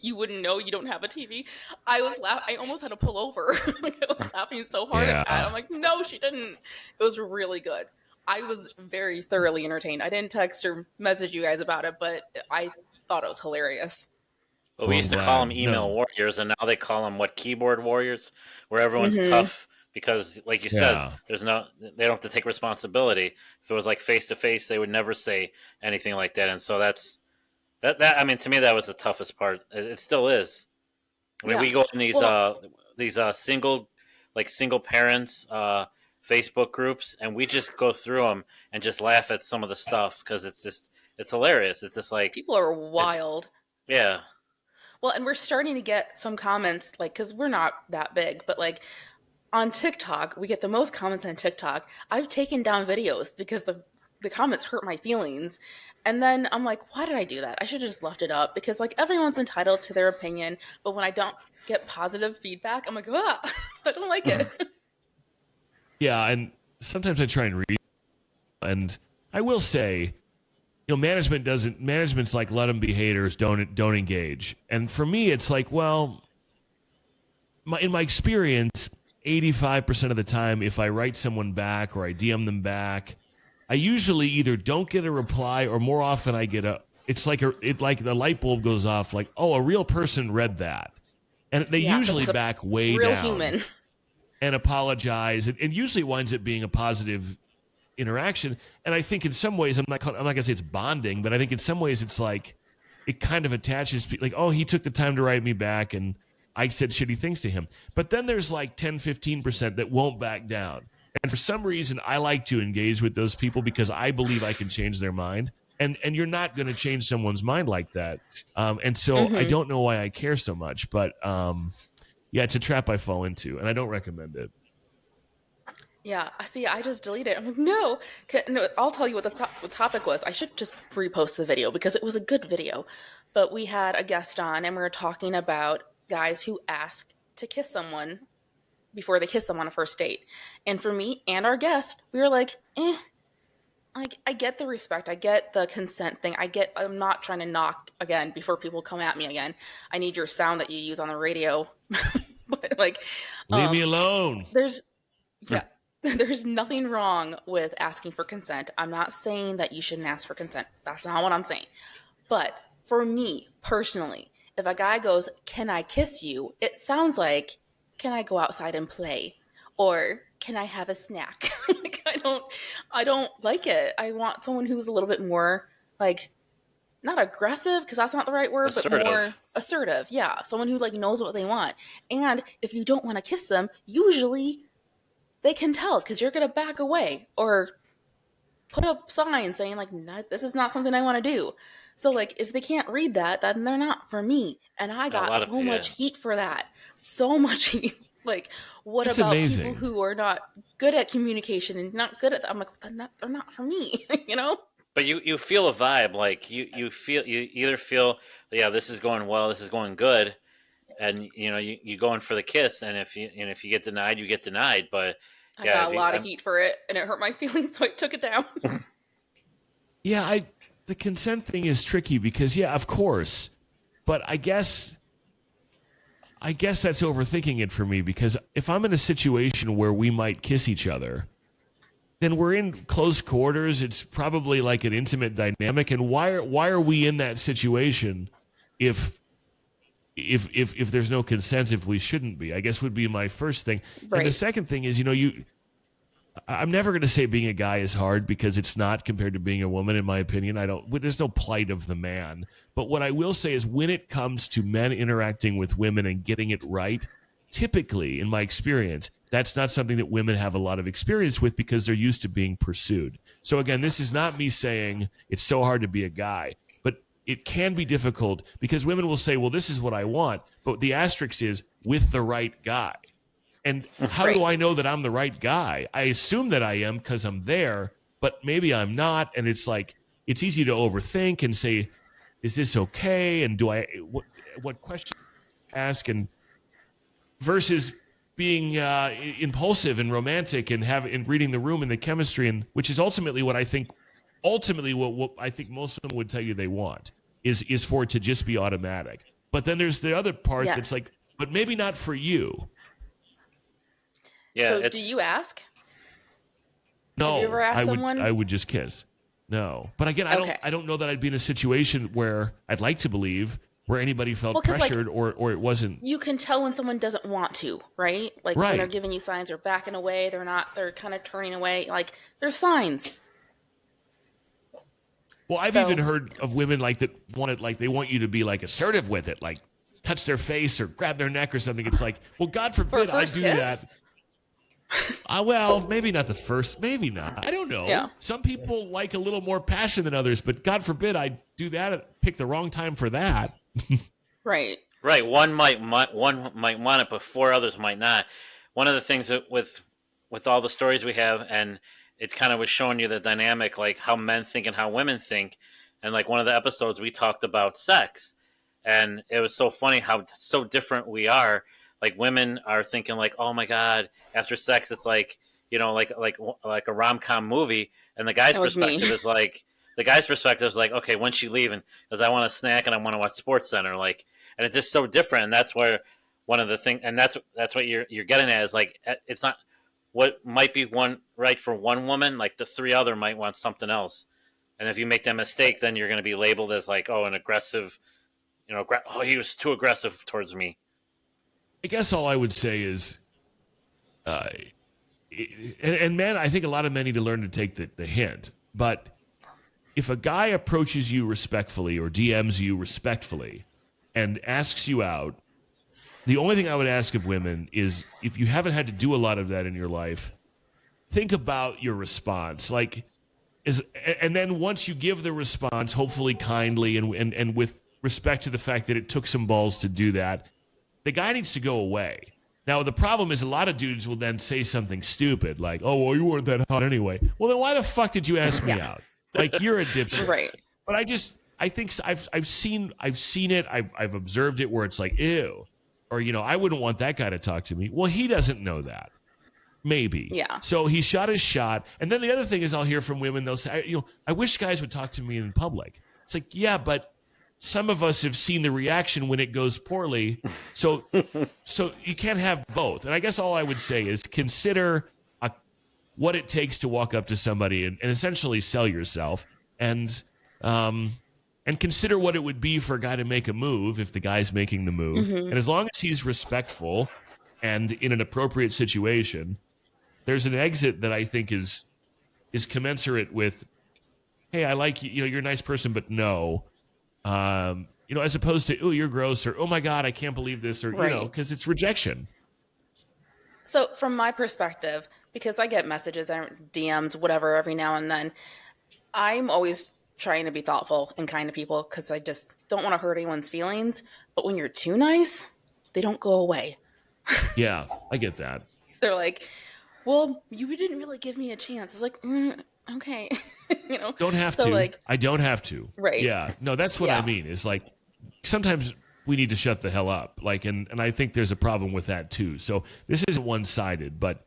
you wouldn't know you don't have a TV. I was I almost had to pull over. Like, I was laughing so hard at that. I'm like, no, she didn't. It was really good. I was very thoroughly entertained. I didn't text or message you guys about it, but I thought it was hilarious. Well, we used to call them email warriors, and now they call them keyboard warriors, where everyone's tough. Because, like you said, they don't have to take responsibility. If it was like face to face, they would never say anything like that. And so that. I mean, to me, that was the toughest part. It still is. I mean, we go in these single parents, Facebook groups, and we just go through them and just laugh at some of the stuff because it's hilarious. It's just like People are wild. Yeah. Well, and we're starting to get some comments, like, because we're not that big, but like on TikTok, we get the most comments on TikTok. I've taken down videos because the comments hurt my feelings. And then I'm like, why did I do that? I should have just left it up because like everyone's entitled to their opinion. But when I don't get positive feedback, I'm like, ah, I don't like it. Yeah, and sometimes I try and read, and I will say, management's like, let them be haters, don't engage. And for me, it's like, well, in my experience, 85% of the time, if I write someone back or I DM them back, I usually either don't get a reply, or more often I get it's like the light bulb goes off, like, oh, a real person read that, and they usually back way real down human and apologize, and usually winds up being a positive interaction. And I think in some ways, I'm not gonna say it's bonding, but I think in some ways it's like it kind of attaches, like, oh, he took the time to write me back and I said shitty things to him. But then there's like 10-15% that won't back down. And for some reason, I like to engage with those people because I believe I can change their mind. And you're not going to change someone's mind like that. And so I don't know why I care so much. But yeah, it's a trap I fall into, and I don't recommend it. Yeah, see, I just deleted it. I'm like, no. I'll tell you what the topic was. I should just repost the video because it was a good video. But we had a guest on, and we were talking about guys who ask to kiss someone before they kiss them on a first date. And for me and our guest, we were like, I get the respect. I get the consent thing. I'm not trying to knock, again, before people come at me again. I need your sound that you use on the radio. But like, leave me alone. There's nothing wrong with asking for consent. I'm not saying that you shouldn't ask for consent. That's not what I'm saying. But for me personally, if a guy goes, can I kiss you? It sounds like, can I go outside and play? Or can I have a snack? Like, I don't like it. I want someone who's a little bit more like, not aggressive, because that's not the right word, assertive. But more assertive. Yeah. Someone who like knows what they want. And if you don't want to kiss them, usually they can tell because you're going to back away or put up signs saying like, this is not something I want to do. So like, if they can't read that, then they're not for me. And I got so much heat for that. So much heat. Like, what That's about amazing. people who are not good at communication and not good at that? I'm like, they're not for me, you know? But you feel a vibe, like you either feel, yeah, this is going well, this is going good, and you go in for the kiss, and if you get denied, you get denied. But I got a lot of heat for it, and it hurt my feelings, so I took it down. Yeah, the consent thing is tricky because, yeah, of course, but I guess that's overthinking it for me, because if I'm in a situation where we might kiss each other, then we're in close quarters. It's probably like an intimate dynamic, and why are we in that situation if there's no consent, if we shouldn't be? I guess would be my first thing. Right. And the second thing is, I'm never going to say being a guy is hard, because it's not compared to being a woman, in my opinion. There's no plight of the man. But what I will say is, when it comes to men interacting with women and getting it right, typically, in my experience, that's not something that women have a lot of experience with, because they're used to being pursued. So again, this is not me saying it's so hard to be a guy, but it can be difficult, because women will say, well, this is what I want, but the asterisk is with the right guy. And how do I know that I'm the right guy? I assume that I am because I'm there, but maybe I'm not. And it's like, it's easy to overthink and say, is this okay? And what question ask? And versus being impulsive and romantic and reading the room and the chemistry, and which is ultimately what I think most of them would tell you they want is for it to just be automatic. But then there's the other part that's like, but maybe not for you. Yeah. So do you ask? No, have you ever asked someone? I would just kiss. No, but again, I don't know that I'd be in a situation where I'd like to believe where anybody felt pressured, like, or it wasn't. You can tell when someone doesn't want to, right? Like when they're giving you signs, they're backing away, they're kind of turning away. Like, there's signs. Well, I've even heard of women like that they want you to be like assertive with it, like touch their face or grab their neck or something. It's like, well, God forbid I do that. Well, maybe not the first. Maybe not. I don't know. Yeah. Some people like a little more passion than others, but God forbid I do that. Pick the wrong time for that. Right. Right. One might want it, but four others might not. One of the things with all the stories we have, and it kind of was showing you the dynamic, like how men think and how women think. And like one of the episodes, we talked about sex, and it was so funny how so different we are. Like women are thinking like, oh my god, after sex, it's like like a rom-com movie, and the guy's perspective is like. The guy's perspective is like, okay, when's she leaving? Because I want a snack and I want to watch Sports Center, like, and it's just so different. And that's where one of the things, and that's what you're getting at is like, it's not what might be one right for one woman, like the three other might want something else. And if you make that mistake, then you're going to be labeled as like, oh, an aggressive, oh, he was too aggressive towards me. I guess all I would say is, and men, I think a lot of men need to learn to take the hint, but if a guy approaches you respectfully or DMs you respectfully and asks you out, the only thing I would ask of women is if you haven't had to do a lot of that in your life, think about your response. And then once you give the response, hopefully kindly and with respect to the fact that it took some balls to do that, the guy needs to go away. Now, the problem is a lot of dudes will then say something stupid like, oh, well, you weren't that hot anyway. Well, then why the fuck did you ask me out? Like, you're a dipshit. Right. But I think I've seen it. I've observed it where it's like, ew. Or, I wouldn't want that guy to talk to me. Well, he doesn't know that. Maybe. Yeah. So he shot his shot. And then the other thing is I'll hear from women, they'll say, I wish guys would talk to me in public. It's like, yeah, but some of us have seen the reaction when it goes poorly. So you can't have both. And I guess all I would say is consider what it takes to walk up to somebody and essentially sell yourself, and consider what it would be for a guy to make a move if the guy's making the move. Mm-hmm. And as long as he's respectful and in an appropriate situation, there's an exit that I think is commensurate with, hey, I like you, you're a nice person, but no. As opposed to, oh, you're gross, or oh my God, I can't believe this, or, right. Because it's rejection. So from my perspective, because I get messages, DMs, whatever, every now and then, I'm always trying to be thoughtful and kind to people because I just don't want to hurt anyone's feelings. But when you're too nice, they don't go away. Yeah, I get that. They're like, well, you didn't really give me a chance. It's like, okay. Don't have to. Like, I don't have to. Right. Yeah. No, that's what I mean. Is like sometimes we need to shut the hell up. Like, and I think there's a problem with that too. So this isn't one-sided, but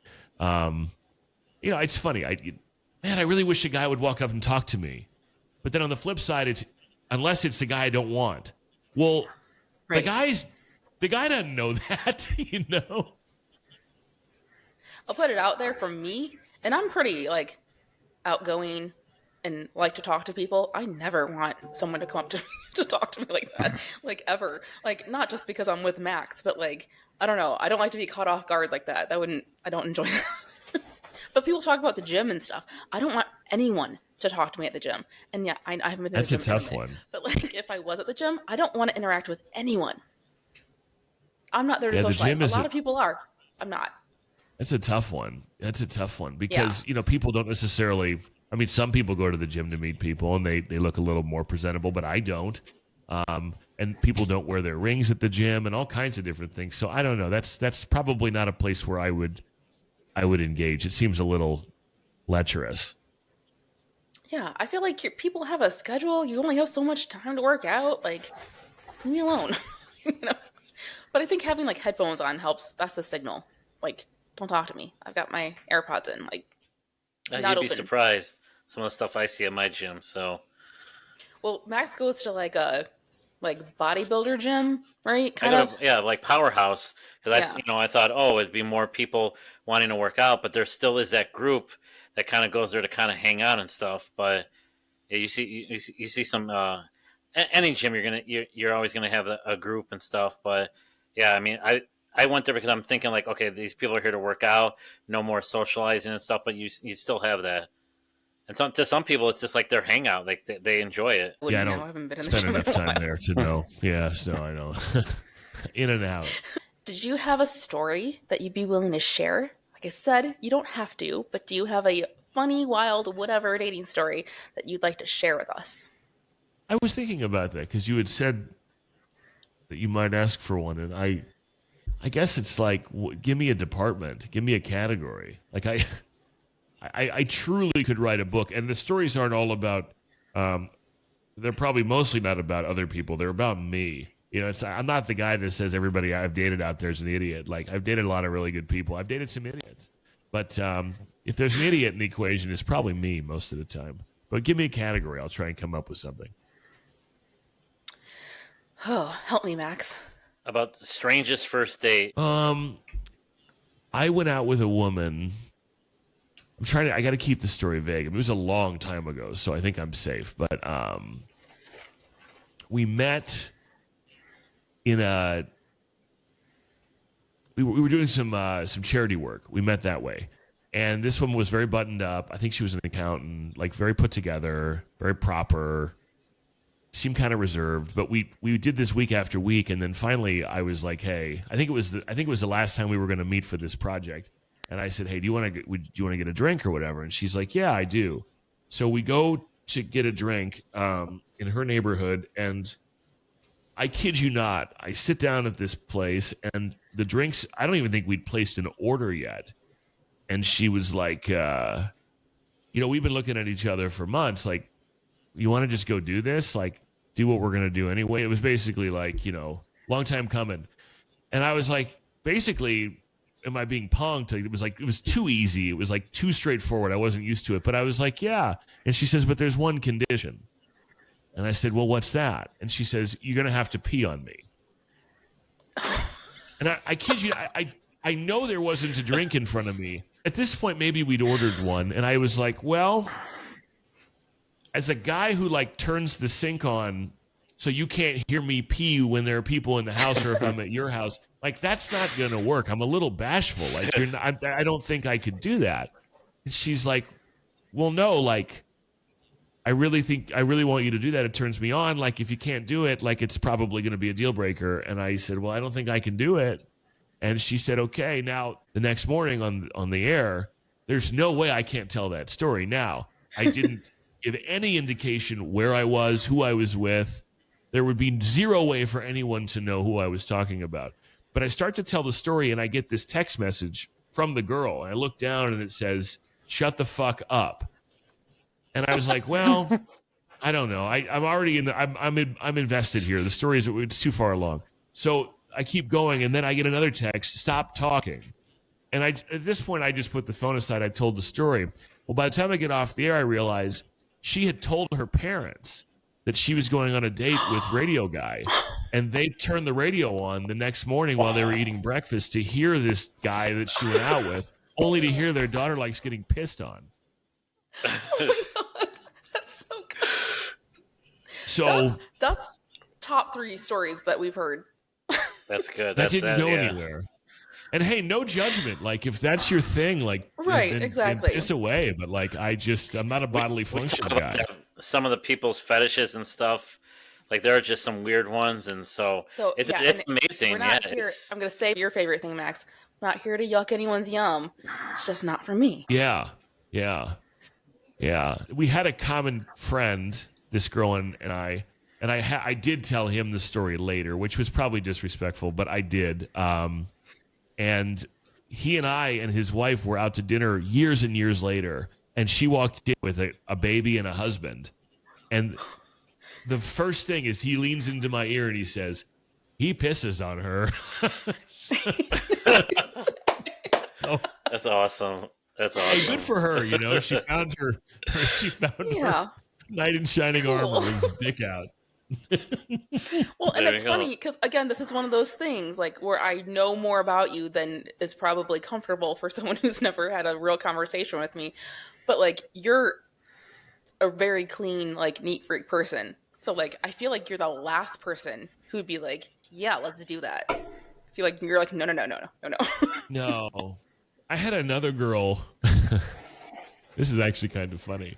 it's funny. I really wish a guy would walk up and talk to me. But then on the flip side, it's unless it's the guy I don't want. Well, right. the guy doesn't know that, I'll put it out there for me, and I'm pretty like outgoing and like to talk to people. I never want someone to come up to me to talk to me like that, like ever. Like not just because I'm with Max, but like I don't know. I don't like to be caught off guard like that. I don't enjoy that. But people talk about the gym and stuff. I don't want anyone to talk to me at the gym. And yeah, I haven't been to the gym. That's a tough one. But like if I was at the gym, I don't want to interact with anyone. I'm not there to socialize. A lot of people are. I'm not. That's a tough one. Because, people don't necessarily, some people go to the gym to meet people and they look a little more presentable, but I don't. And people don't wear their rings at the gym and all kinds of different things. So I don't know. That's probably not a place where I would engage. It seems a little lecherous. Yeah, I feel like people have a schedule. You only have so much time to work out. Like, leave me alone. But I think having like headphones on helps. That's the signal. Like, don't talk to me. I've got my AirPods in. Like, you'd be surprised some of the stuff I see at my gym. So, well, Max goes to like a bodybuilder gym, right? Like Powerhouse. Because I thought, it'd be more people wanting to work out, but there still is that group that kind of goes there to kind of hang out and stuff. But yeah, you see some any gym you're always gonna have a group and stuff. But yeah, I went there because I'm thinking like, okay, these people are here to work out, no more socializing and stuff. But you still have that. And to some people, it's just like their hangout. Like they enjoy it. Yeah, I haven't spent enough time there to know. Yeah, so I know. In and out. Did you have a story that you'd be willing to share? Like Like I said, you don't have to, but do you have a funny, wild, whatever dating story that you'd like to share with us? I was thinking about that because you had said that you might ask for one, and I guess it's like, give me a department, give me a category. Like I truly could write a book, and the stories aren't all about. They're probably mostly not about other people. They're about me. I'm not the guy that says everybody I've dated out there is an idiot. Like, I've dated a lot of really good people. I've dated some idiots. But if there's an idiot in the equation, it's probably me most of the time. But give me a category. I'll try and come up with something. Oh, help me, Max. About the strangest first date. I went out with a woman. I got to keep the story vague. It was a long time ago, so I think I'm safe. But we met in we were doing some charity work. We met that way, and this woman was very buttoned up. I think she was an accountant, like very put together, very proper. Seemed kind of reserved, but we did this week after week, and then finally I was like, hey, I think it was the last time we were going to meet for this project, and I said, hey, do you want to get a drink or whatever? And she's like, yeah, I do. So we go to get a drink in her neighborhood, and I kid you not, I sit down at this place, and the drinks, I don't even think we'd placed an order yet. And she was like, we've been looking at each other for months. Like, you want to just go do this? Like, do what we're going to do anyway? It was basically like, long time coming. And I was like, basically, am I being punked? It was too easy. It was like too straightforward. I wasn't used to it. But I was like, yeah. And she says, but there's one condition. And I said, well, what's that? And she says, you're going to have to pee on me. And I kid you, I know there wasn't a drink in front of me. At this point, maybe we'd ordered one. And I was like, well, as a guy who like turns the sink on so you can't hear me pee when there are people in the house or if I'm at your house, like that's not going to work. I'm a little bashful. Like I don't think I could do that. And she's like, well, no, like, I really want you to do that. It turns me on. Like, if you can't do it, like, it's probably going to be a deal breaker. And I said, well, I don't think I can do it. And she said, okay. Now, the next morning on the air, there's no way I can't tell that story. Now, I didn't give any indication where I was, who I was with. There would be zero way for anyone to know who I was talking about. But I start to tell the story, and I get this text message from the girl. And I look down, and it says, shut the fuck up. And I was like, well, I don't know. I'm already I'm invested here. The story it's too far along. So I keep going, and then I get another text, stop talking. And at this point, I just put the phone aside. I told the story. Well, by the time I get off the air, I realize she had told her parents that she was going on a date with Radio Guy. And they turned the radio on the next morning while they were eating breakfast to hear this guy that she went out with, only to hear their daughter likes getting pissed on. Oh my God, that's so good. So that's top 3 stories that we've heard. That's good. That didn't go anywhere. And hey, no judgment. Like, if that's your thing, like, right, exactly. Piss away. But like, I'm not a bodily function guy. Some of the people's fetishes and stuff, like there are just some weird ones, and so it's amazing. We're not here. I'm gonna say your favorite thing, Max. I'm not here to yuck anyone's yum. It's just not for me. Yeah. We had a common friend, this girl and I, and I did tell him the story later, which was probably disrespectful, but I did. And he and I and his wife were out to dinner years and years later, and she walked in with a baby and a husband. And the first thing is he leans into my ear and he says, he pisses on her. Oh. That's awesome. That's awesome. Hey, good for her. She found her knight in shining armor with his dick out. Well, and it's funny because, again, this is one of those things like where I know more about you than is probably comfortable for someone who's never had a real conversation with me. But like, you're a very clean, like, neat freak person. So like, I feel like you're the last person who'd be like, yeah, let's do that. I feel like you're like, no. No. I had another girl. This is actually kind of funny.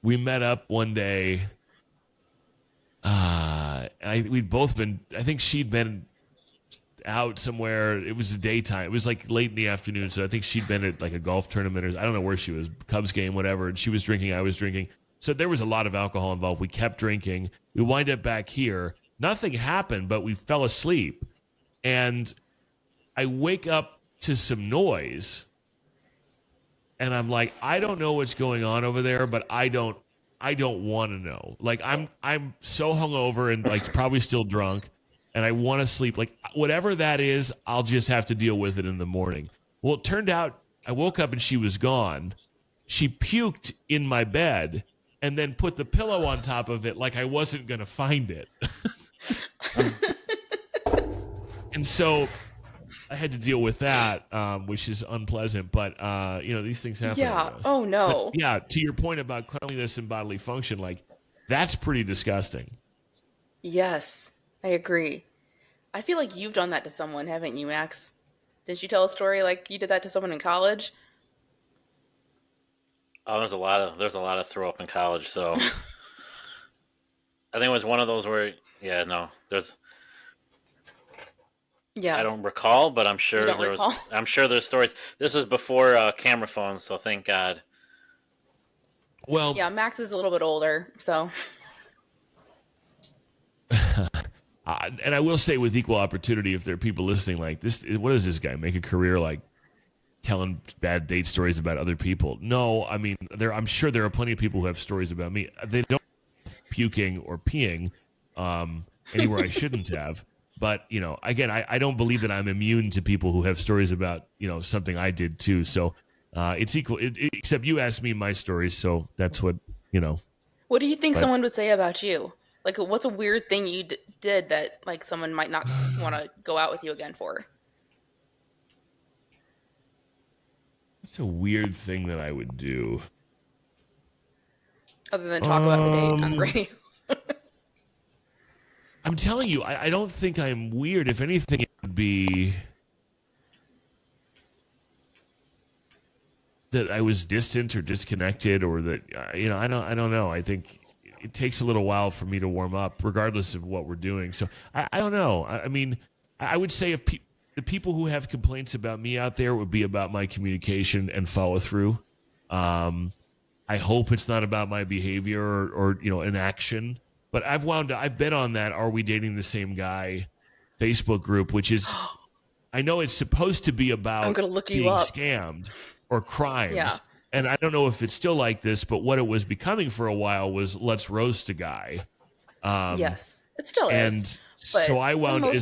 We met up one day. We'd both been, I think she'd been out somewhere. It was the daytime. It was like late in the afternoon. So I think she'd been at like a golf tournament or I don't know where she was, Cubs game, whatever. And she was drinking. I was drinking. So there was a lot of alcohol involved. We kept drinking. We wind up back here. Nothing happened, but we fell asleep. And I wake up to some noise. And I'm like, I don't know what's going on over there, but I don't want to know. Like I'm so hungover and like probably still drunk, and I want to sleep. Like whatever that is, I'll just have to deal with it in the morning. Well, it turned out I woke up and she was gone. She puked in my bed and then put the pillow on top of it like I wasn't going to find it. And so I had to deal with that, which is unpleasant. But, these things happen. Yeah. Oh, no. But, yeah, to your point about cleanliness and bodily function, like, that's pretty disgusting. Yes, I agree. I feel like you've done that to someone, haven't you, Max? Didn't you tell a story like you did that to someone in college? Oh, there's a lot of throw up in college. So I think it was one of those where, there's. Yeah. I don't recall, but I'm sure I'm sure there's stories. This was before camera phones, so thank God. Well, yeah, Max is a little bit older, so. And I will say, with equal opportunity, if there are people listening like this, what does this guy make a career like telling bad date stories about other people? No, I mean, I'm sure there are plenty of people who have stories about me. They don't puking or peeing anywhere I shouldn't have. But, again, I don't believe that I'm immune to people who have stories about, something I did too. So it's equal, except you asked me my stories. So that's what. What do you think someone would say about you? Like, what's a weird thing you did that, like, someone might not want to go out with you again for? It's a weird thing that I would do. Other than talk about the date on the radio. I'm telling you, I don't think I'm weird. If anything, it would be that I was distant or disconnected, or that I don't know. I think it takes a little while for me to warm up, regardless of what we're doing. So I don't know. I mean, I would say if the people who have complaints about me out there would be about my communication and follow through. I hope it's not about my behavior or inaction. But I've been on that "Are We Dating the Same Guy" Facebook group, which is, I know it's supposed to be about being scammed or crimes. Yeah. And I don't know if it's still like this, but what it was becoming for a while was let's roast a guy. Yes, it still and is. And so I wound up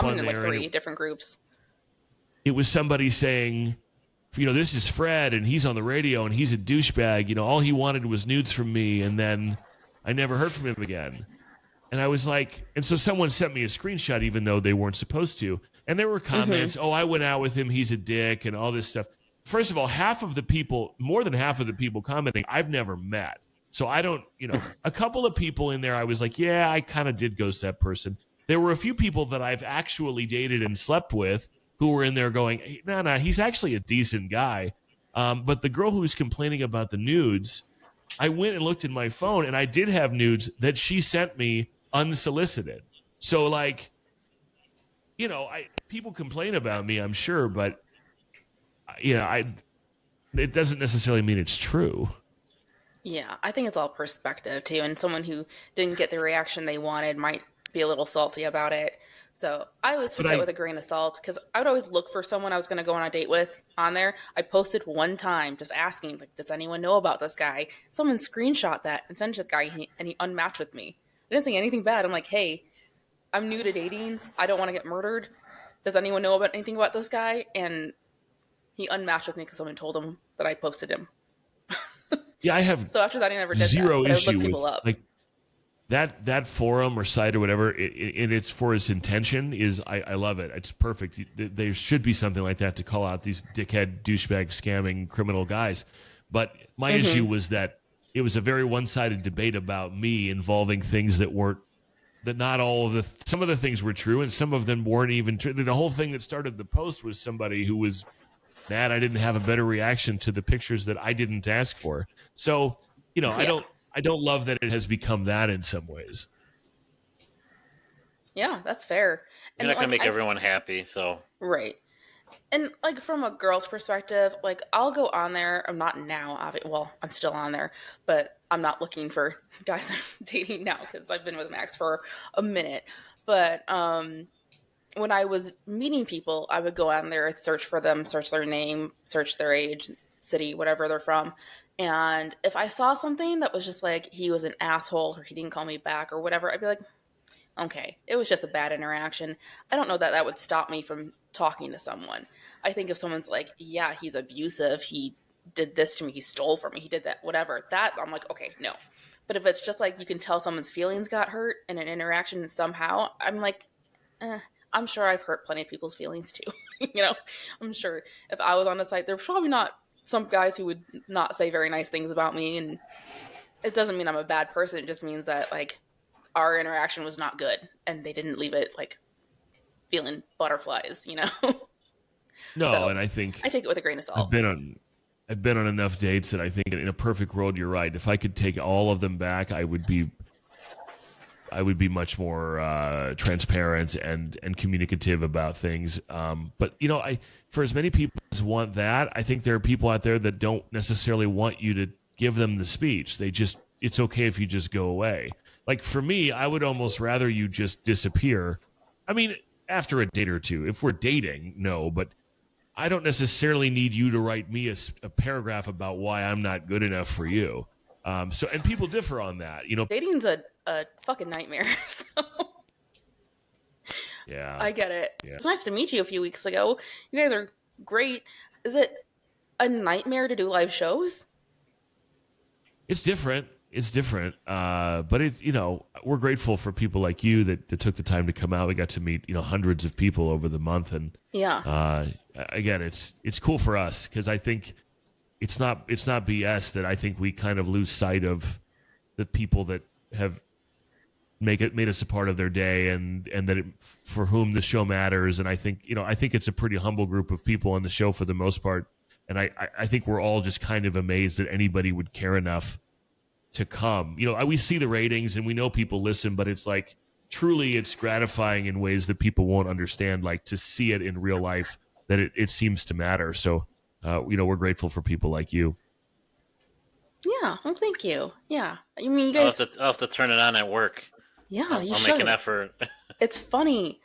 on in there. Like 3 different groups. It was somebody saying, this is Fred, and he's on the radio, and he's a douchebag. All he wanted was nudes from me, and then I never heard from him again. And I was like, and so someone sent me a screenshot, even though they weren't supposed to. And there were comments, "Oh, I went out with him, he's a dick," and all this stuff. First of all, more than half of the people commenting, I've never met. So I don't, a couple of people in there, I was like, yeah, I kind of did ghost that person. There were a few people that I've actually dated and slept with who were in there going, hey, no, he's actually a decent guy. But the girl who was complaining about the nudes, I went and looked in my phone, and I did have nudes that she sent me unsolicited. So, like, people complain about me, I'm sure, but, it doesn't necessarily mean it's true. Yeah, I think it's all perspective, too. And someone who didn't get the reaction they wanted might be a little salty about it. So I always took that with a grain of salt, because I would always look for someone I was going to go on a date with on there. I posted one time just asking, like, does anyone know about this guy? Someone screenshot that and sent it to the guy, and he unmatched with me. I didn't say anything bad. I'm like, hey, I'm new to dating. I don't want to get murdered. Does anyone know about anything about this guy? And he unmatched with me because someone told him that I posted him. Yeah, I have. So after that, I never did zero that. issue I would look people with up. Like that forum or site or whatever. It's for its intention. I love it. It's perfect. There should be something like that to call out these dickhead, douchebag, scamming, criminal guys. But my issue was that it was a very one-sided debate about me involving things that not all of some of the things were true, and some of them weren't even true. The whole thing that started the post was somebody who was mad I didn't have a better reaction to the pictures that I didn't ask for. So, I don't love that it has become that in some ways. Yeah, that's fair. You're And not gonna like make everyone happy, so right. And like from a girl's perspective, like I'll go on there. I'm not now, well, I'm still on there, but I'm not looking for guys I'm dating now because I've been with Max for a minute. But when I was meeting people, I would go on there and search for them, search their name, search their age, city, whatever they're from. And if I saw something that was just like he was an asshole or he didn't call me back or whatever, I'd be like, okay, it was just a bad interaction. I don't know that that would stop me from talking to someone. I think if someone's like, yeah, he's abusive, he did this to me, he stole from me, he did that, whatever, that I'm like, okay, no. But if it's just like you can tell someone's feelings got hurt in an interaction somehow, I'm like, I'm sure I've hurt plenty of people's feelings too. I'm sure if I was on a site, there's probably not some guys who would not say very nice things about me. And it doesn't mean I'm a bad person. It just means that like our interaction was not good and they didn't leave it like feeling butterflies. No, So and I think I take it with a grain of I've salt. been on enough dates that I think in a perfect world, you're right. If I could take all of them back, I would be much more transparent and communicative about things. But for as many people as want that, I think there are people out there that don't necessarily want you to give them the speech. It's okay if you just go away. Like for me, I would almost rather you just disappear. I mean, after a date or two, if we're dating, no, but I don't necessarily need you to write me a paragraph about why I'm not good enough for you. And people differ on that. Dating's a fucking nightmare. So Yeah. I get it. Yeah. It's nice to meet you a few weeks ago. You guys are great. Is it a nightmare to do live shows? It's different. But we're grateful for people like you that took the time to come out. We got to meet, hundreds of people over the month. And Yeah. again, it's cool for us because I think it's not BS that I think we kind of lose sight of the people that have made us a part of their day and that for whom the show matters. And I think it's a pretty humble group of people on the show for the most part. And I think we're all just kind of amazed that anybody would care enough to come. We see the ratings and we know people listen, but it's like truly it's gratifying in ways that people won't understand, like to see it in real life that it seems to matter. So, we're grateful for people like you. Yeah. Well, thank you. Yeah. I mean, you guys. I'll have to turn it on at work. Yeah, I'll make an effort. It's funny.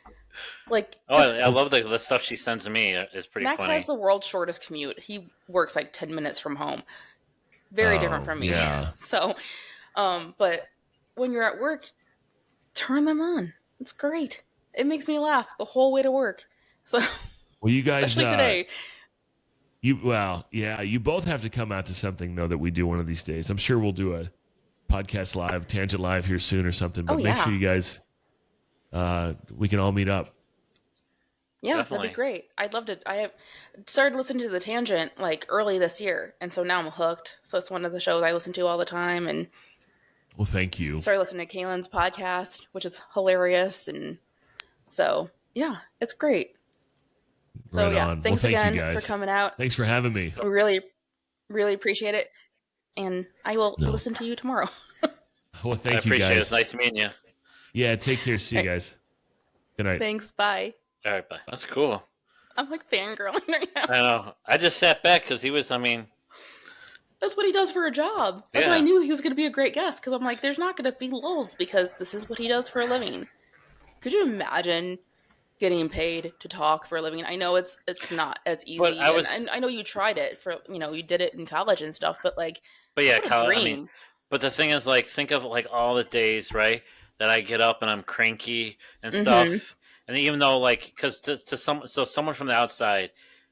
Like, I love the stuff she sends to me. It's pretty Max funny. has the world's shortest commute. He works like 10 minutes from home. Very different from me. Yeah. So, but when you're at work, turn them on. It's great. It makes me laugh the whole way to work. So, Well, you guys, especially today. You both have to come out to something though that we do one of these days. I'm sure we'll do a podcast live, Tangent Live here soon or something. But make sure you guys, we can all meet up. Yeah, Definitely. that'd be great. I'd love to. I have started listening to The Tangent like early this year, and so now I'm hooked. So it's one of the shows I listen to all the time. And well, thank you. Started listening to Kaylin's podcast, which is hilarious, and so yeah, it's great. So Right on. thanks thank again you guys for coming out. Thanks for having me. We really, really appreciate it, and I will listen to you tomorrow. Well, thank I you guys. appreciate it. It's nice meeting you. Yeah, take care. See you guys. Good night. Thanks. Bye. All right, bye. That's cool. I'm like fangirling right now. I know. I just sat back because he was, That's what he does for a job. That's why I knew he was going to be a great guest, because I'm like, there's not going to be lulls because this is what he does for a living. Could you imagine getting paid to talk for a living? I know it's not as easy. But I know you tried it for, you did it in college and stuff, but like, yeah, what a dream. but the thing is, like, think of like all the days, right, that I get up and I'm cranky and stuff. And even though, like, because someone from the outside,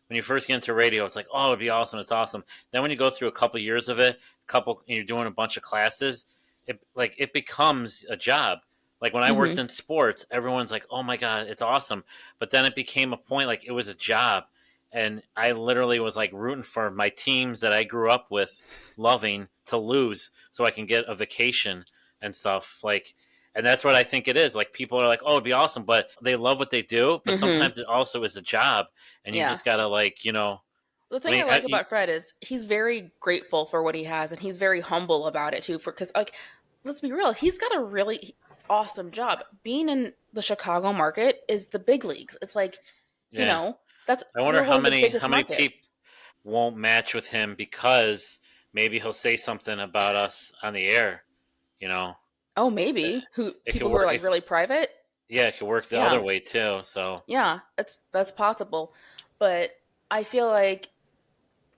when you first get into radio, it's like, oh, it'd be awesome, it's awesome. Then when you go through a couple years of it, you're doing a bunch of classes, it becomes a job. Like when I worked in sports, everyone's like, oh my God, it's awesome. But then it became a point, like it was a job. And I literally was like rooting for my teams that I grew up with, loving, to lose so I can get a vacation and stuff. Like, and that's what I think it is. Like people are like, oh, it'd be awesome, but they love what they do. But sometimes it also is a job, and you just gotta The thing I like about Fred is he's very grateful for what he has, and he's very humble about it too. Because like, let's be real, he's got a really awesome job. Being in the Chicago market is the big leagues. It's like, Yeah. that's I wonder we're one of the how biggest many people markets. won't match with him because maybe he'll say something about us on the air. You know, Oh, maybe who it could people who are work. like really private. Yeah, it could work the other Yeah, way too. So yeah, that's possible. But I feel like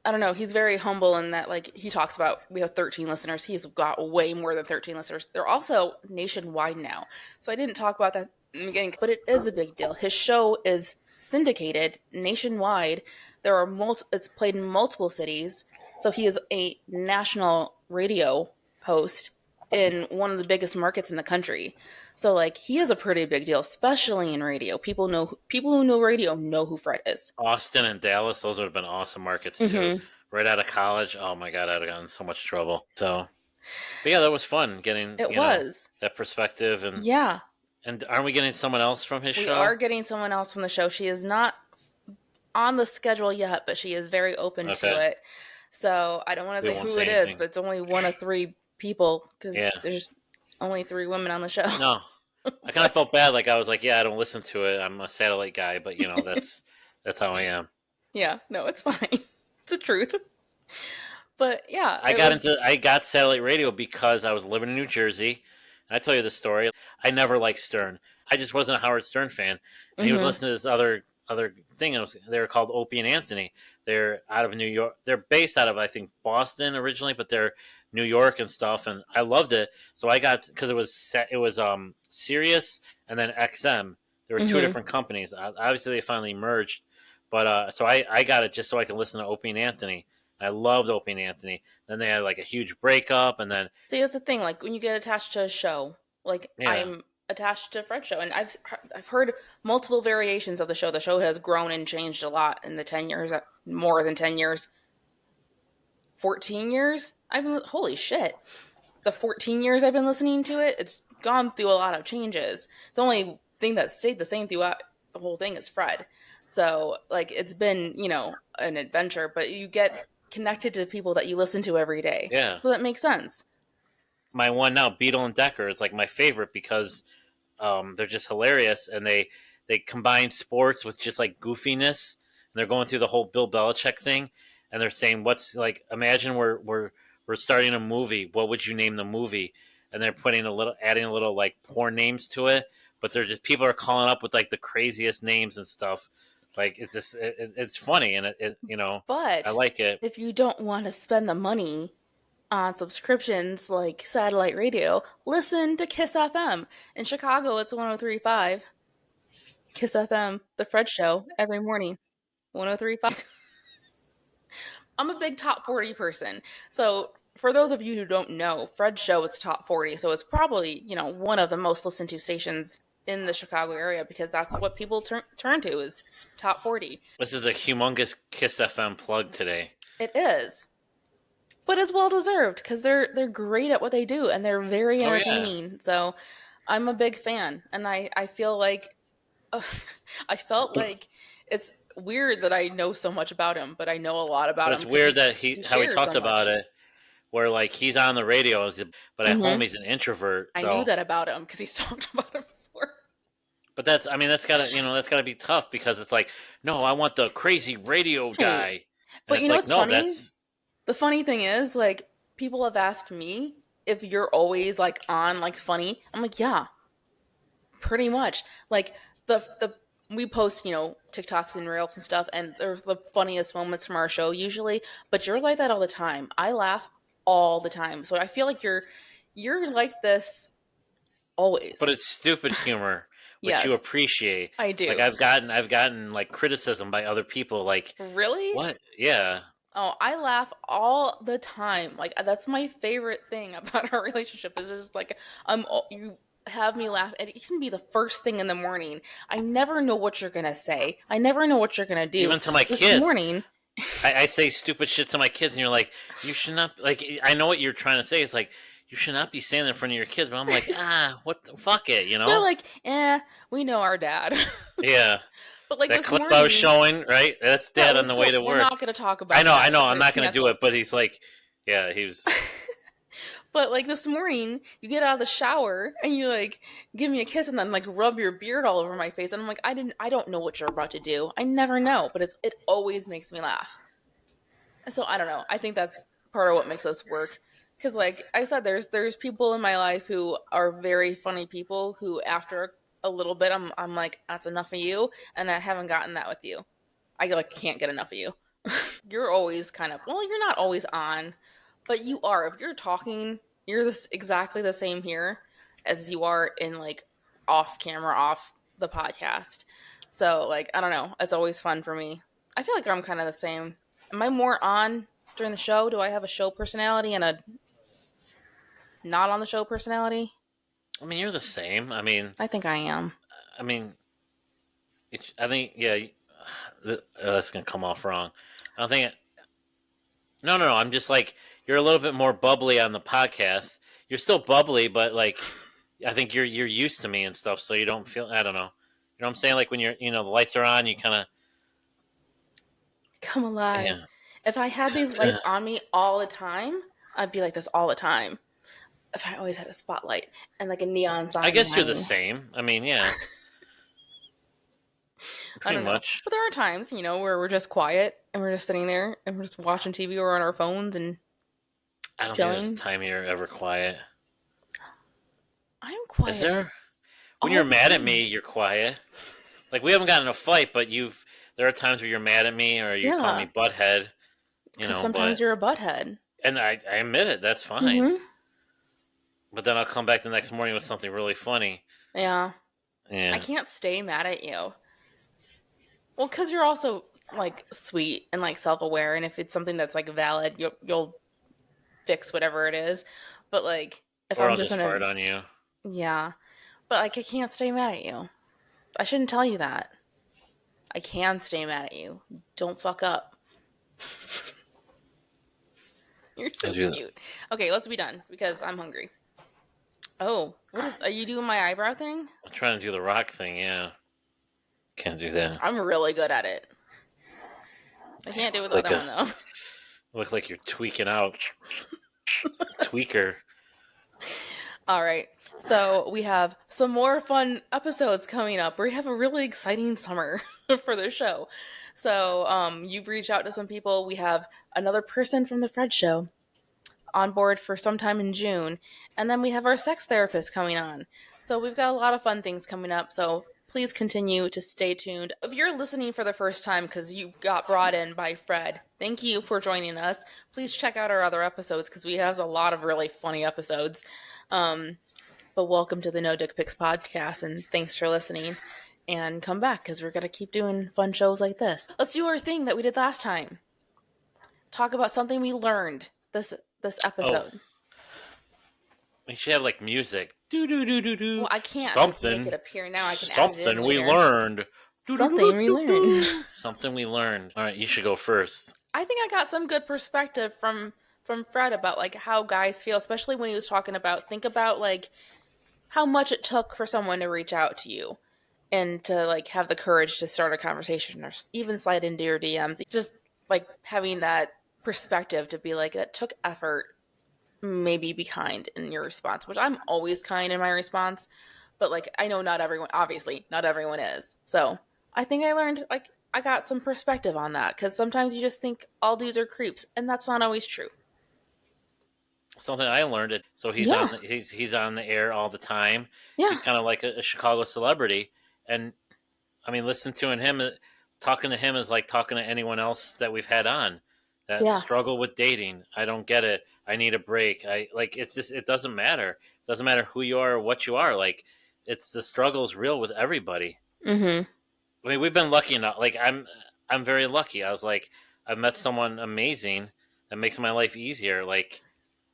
I don't know. He's very humble in that, like, he talks about we have 13 listeners. He's got way more than 13 listeners. They're also nationwide now. So I didn't talk about that in the beginning, but it is a big deal. His show is syndicated nationwide. It's played in multiple cities. So he is a national radio host in one of the biggest markets in the country. So like he is a pretty big deal, especially in radio. People who know radio know who Fred is. Austin and Dallas, those would have been awesome markets too. Mm-hmm. Right out of college, oh my god, I'd have gotten in so much trouble. So, but yeah, that was fun getting It was. that perspective Yeah. and aren't we getting someone else from his We show? are getting someone else from the show. She is not on the schedule yet, but she is very open Okay, to it. So I don't want to we say won't who say it is, anything. but it's only one of three people because Yeah, there's only three women on the show. no, I kind of felt bad. Like I was like, yeah, I don't listen to it. I'm a satellite guy, but that's how I am. Yeah, no, it's fine. It's the truth. But yeah, I it was. got satellite radio because I was living in New Jersey. And I tell you the story. I never liked Stern. I just wasn't a Howard Stern fan, and he was Mm-hmm. listening to this other thing. And they were called Opie and Anthony. They're out of New York. They're based out of I think Boston originally, but they're New York and stuff. And I loved it. So I got because it was Sirius and then XM. There were two Mm-hmm. different companies. Obviously, they finally merged, but so I got it just so I could listen to Opie and Anthony. I loved Opie and Anthony. Then they had like a huge breakup, and then See, that's the thing. Like when you get attached to a show, like yeah, I'm attached to Fred's show, and I've heard multiple variations of the show. The show has grown and changed a lot in the 10 years, more than 10 years, 14 years. Holy shit, the 14 years I've been listening to it, it's gone through a lot of changes. The only thing that stayed the same throughout the whole thing is Fred. So like it's been an adventure, but you get connected to the people that you listen to every day, yeah. so that makes sense. My one now, Beetle and Decker, is like my favorite because they're just hilarious, and they combine sports with just like goofiness, and they're going through the whole Bill Belichick thing, and they're saying, "What's like? Imagine we're starting a movie. What would you name the movie?" And they're adding a little like porn names to it, but they're just people are calling up with like the craziest names and stuff. Like it's just it's funny, and I But like it. if you don't want to spend the money on subscriptions like satellite radio, listen to Kiss FM. In Chicago, it's 103.5. Kiss FM, The Fred Show, every morning. 103.5. I'm a big top 40 person. So, for those of you who don't know, Fred's show is top 40. So, it's probably, one of the most listened to stations in the Chicago area because that's what people turn to is top 40. This is a humongous Kiss FM plug today. It is. But it's well deserved because they're great at what they do and they're very Oh yeah. entertaining. So I'm a big fan, and I feel like I felt like it's weird that I know so much about him, but I know a lot But about him it's because weird he that he how he shares so talked about much. it, where like he's on the radio, but at home Hmm. he's an introvert. I knew So, that about him because he's talked about it before. but that's gotta be tough because it's like, no, I want the crazy radio Hey, guy, and but it's you know like, what's no, funny? that's The funny thing is, like, people have asked me if you're always like on like funny. I'm like, yeah, pretty much. Like the we post, TikToks and reels and stuff, and they're the funniest moments from our show usually. But you're like that all the time. I laugh all the time, so I feel like you're like this but always. it's stupid humor, which you Yes, appreciate. I Like do. I've gotten like criticism by other people, like Really? what? Yeah, Oh, I laugh all the time. Like that's my favorite thing about our relationship is just like you have me laugh and it can be the first thing in the morning. I never know what you're going to say. I never know what you're going to do. even to my This kids. morning, I say stupid shit to my kids, and you're like, you should not. Like, I know what you're trying to say. It's like you should not be saying that in front of your kids. But I'm like, what? Fuck it, you they're know? like, we know our dad. Yeah, But like that this clip I was morning, showing, right? That's that Dad on was the way so to we're work. not going to talk about I that know. because we're I'm going to not gonna do cancel. it, but he's like, yeah, he was. But like this morning, you get out of the shower and you like give me a kiss and then like rub your beard all over my face, and I'm like, I don't know what you're about to do. I never know, but it always makes me laugh. So I don't know. I think that's part of what makes us work. Because like I said, there's people in my life who are very funny people who after a little bit I'm like, that's enough of you, and I haven't gotten that with you. I like can't get enough of you. You're always kind of, well, you're not always on, but you are. If you're talking, you're exactly the same here as you are in like off camera, off the podcast. So like I don't know, it's always fun for me. I feel like I'm kind of the same. Am I more on during the show? Do I have a show personality and a not on the show personality? I mean, you're the same. I think I am. I mean, I think yeah. That's gonna come off wrong. I don't think. No. I'm just like you're a little bit more bubbly on the podcast. You're still bubbly, but like I think you're used to me and stuff, so you don't feel. I don't know. You know what I'm saying? Like when the lights are on, you kind of come alive. Yeah. If I had these lights on me all the time, I'd be like this all the time. If I always had a spotlight and like a neon sign. I guess you're the same. I mean, yeah. Pretty much. But there are times, where we're just quiet and we're just sitting there and we're just watching TV or on our phones and I don't think there's a time you're ever quiet. I'm quiet. Is there? When you're mad at me, you're quiet. Like we haven't gotten in a fight, but there are times where you're mad at me or you call me butthead. Sometimes you're a butthead. And I admit it. That's fine. Mm-hmm. But then I'll come back the next morning with something really funny. Yeah. I can't stay mad at you. Well, because you're also like sweet and like self-aware, and if it's something that's like valid, you'll fix whatever it is. But like, if I'll just fart on you. Yeah, but like I can't stay mad at you. I shouldn't tell you that. I can stay mad at you. Don't fuck up. You're so cute. Okay, let's be done because I'm hungry. Oh, are you doing my eyebrow thing? I'm trying to do the rock thing, yeah. Can't do that. I'm really good at it. I can't do it with the other one, though. Look like you're tweaking out. Tweaker. All right. So we have some more fun episodes coming up. We have a really exciting summer for the show. So you've reached out to some people. We have another person from the Fred Show on board for sometime in June. And then we have our sex therapist coming on. So we've got a lot of fun things coming up. So please continue to stay tuned. If you're listening for the first time because you got brought in by Fred, thank you for joining us. Please check out our other episodes because we have a lot of really funny episodes. But welcome to the No Dick Pics podcast, and thanks for listening. And come back because we're going to keep doing fun shows like this. Let's do our thing that we did last time. Talk about something we learned this episode. Oh. We should have like music. Do. Well, I can't make it appear now. I can something add it in we later. Learned. Something we learned. Something we learned. All right, you should go first. I think I got some good perspective from Fred about like how guys feel, especially when he was talking about think about like how much it took for someone to reach out to you and to like have the courage to start a conversation or even slide into your DMs. Just like having that perspective to be like that took effort. Maybe be kind in your response, which I'm always kind in my response, but like I know not everyone is. So I think I learned like I got some perspective on that because sometimes you just think all dudes are creeps, and that's not always true. Something I learned. So he's on the air all the time. Yeah. He's kind of like a Chicago celebrity, and I mean, talking to him is like talking to anyone else that we've had on. That struggle with dating. I don't get it. I need a break. It's just, it doesn't matter. It doesn't matter who you are or what you are. Like, it's the struggle is real with everybody. Mm-hmm. I mean, we've been lucky enough. Like, I'm very lucky. I was like, I've met someone amazing that makes my life easier. Like,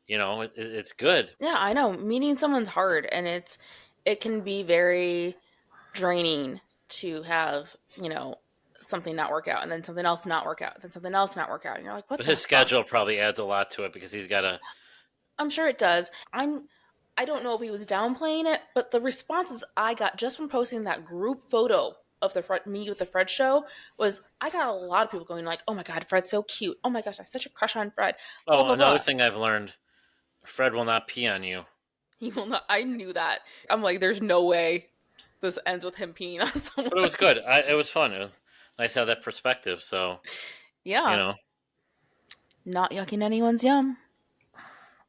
it's good. Yeah, I know. Meeting someone's hard, and it can be very draining to have, something not work out, and then something else not work out, then something else not work out. And you're like, what? But his schedule probably adds a lot to it because he's got to. I'm sure it does. I don't know if he was downplaying it, but the responses I got just from posting that group photo of me with the Fred Show was I got a lot of people going like, "Oh my God, Fred's so cute! Oh my gosh, I have such a crush on Fred." Oh, another thing I've learned Fred will not pee on you. He will not. I knew that. I'm like, there's no way this ends with him peeing on someone. But it was good. It was fun. It was nice to have that perspective. So, Yeah. Not yucking anyone's yum.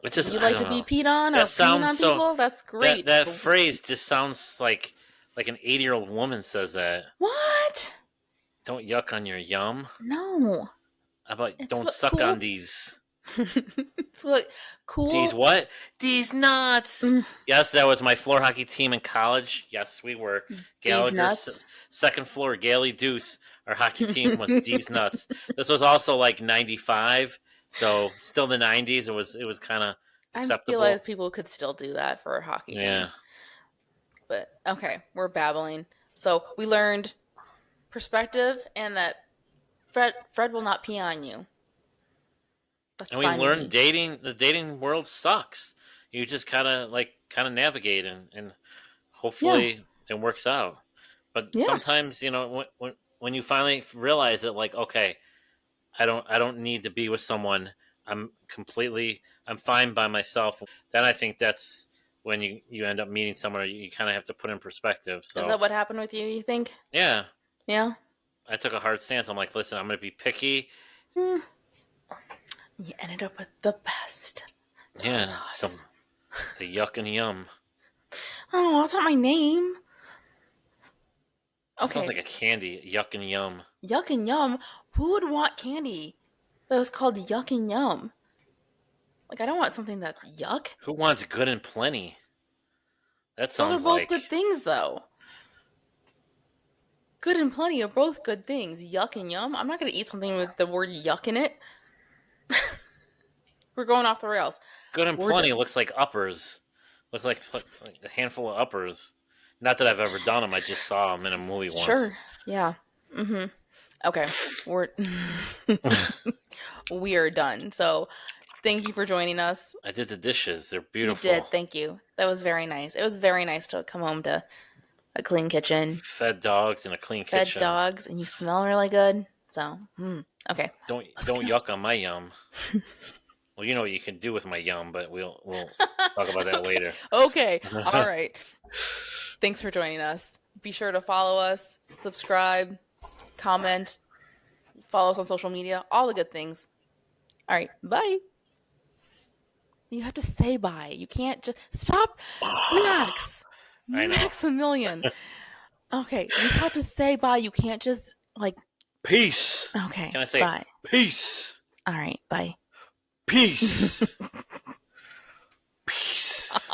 It just, you like to be peed on or peeing on people? That's great. That phrase just sounds like an 80-year-old woman says that. What? Don't yuck on your yum. No. How about don't suck on these? It's what cool. These what? These nuts. Yes, that was my floor hockey team in college. Yes, we were. Gallagher, second floor, Galley Deuce. Our hockey team was These nuts. This was also like 95, so still the 90s. It was kind of acceptable. I feel like people could still do that for a hockey game. Yeah. But okay, we're babbling. So we learned perspective and that Fred will not pee on you. That's and we learned dating. The dating world sucks. You just kind of navigate and hopefully it works out. But sometimes, when you finally realize that, like, okay, I don't need to be with someone. I'm fine by myself. Then I think that's when you end up meeting someone. You kind of have to put in perspective. So is that what happened with you? You think? Yeah. Yeah. I took a hard stance. I'm like, listen, I'm going to be picky. You ended up with the best. Yeah, the yuck and yum. Oh, that's not my name. Okay. Sounds like a candy. Yuck and yum. Yuck and yum. Who would want candy that was called yuck and yum? Like, I don't want something that's yuck. Who wants good and plenty? That sounds Those are both good things, though. Good and plenty are both good things. Yuck and yum. I'm not going to eat something with the word yuck in it. We're going off the rails. Good and plenty looks like uppers. Looks like a handful of uppers. Not that I've ever done them. I just saw them in a movie once. Sure. Yeah. Mm-hmm. Okay. We are done. So thank you for joining us. I did the dishes. They're beautiful. You did. Thank you. That was very nice. It was very nice to come home to a clean kitchen. Fed dogs in a clean kitchen. Fed dogs, and you smell really good. So, okay. Don't yuck on my yum. Well, you know what you can do with my yum, but we'll talk about that later. Okay. All right. Thanks for joining us. Be sure to follow us, subscribe, comment, follow us on social media, all the good things. All right. Bye. You have to say bye. You can't just stop. Max. I know. Maximilian. Okay. You have to say bye. You can't just peace. Okay. Can I say bye? Peace. All right. Bye. Peace. Peace.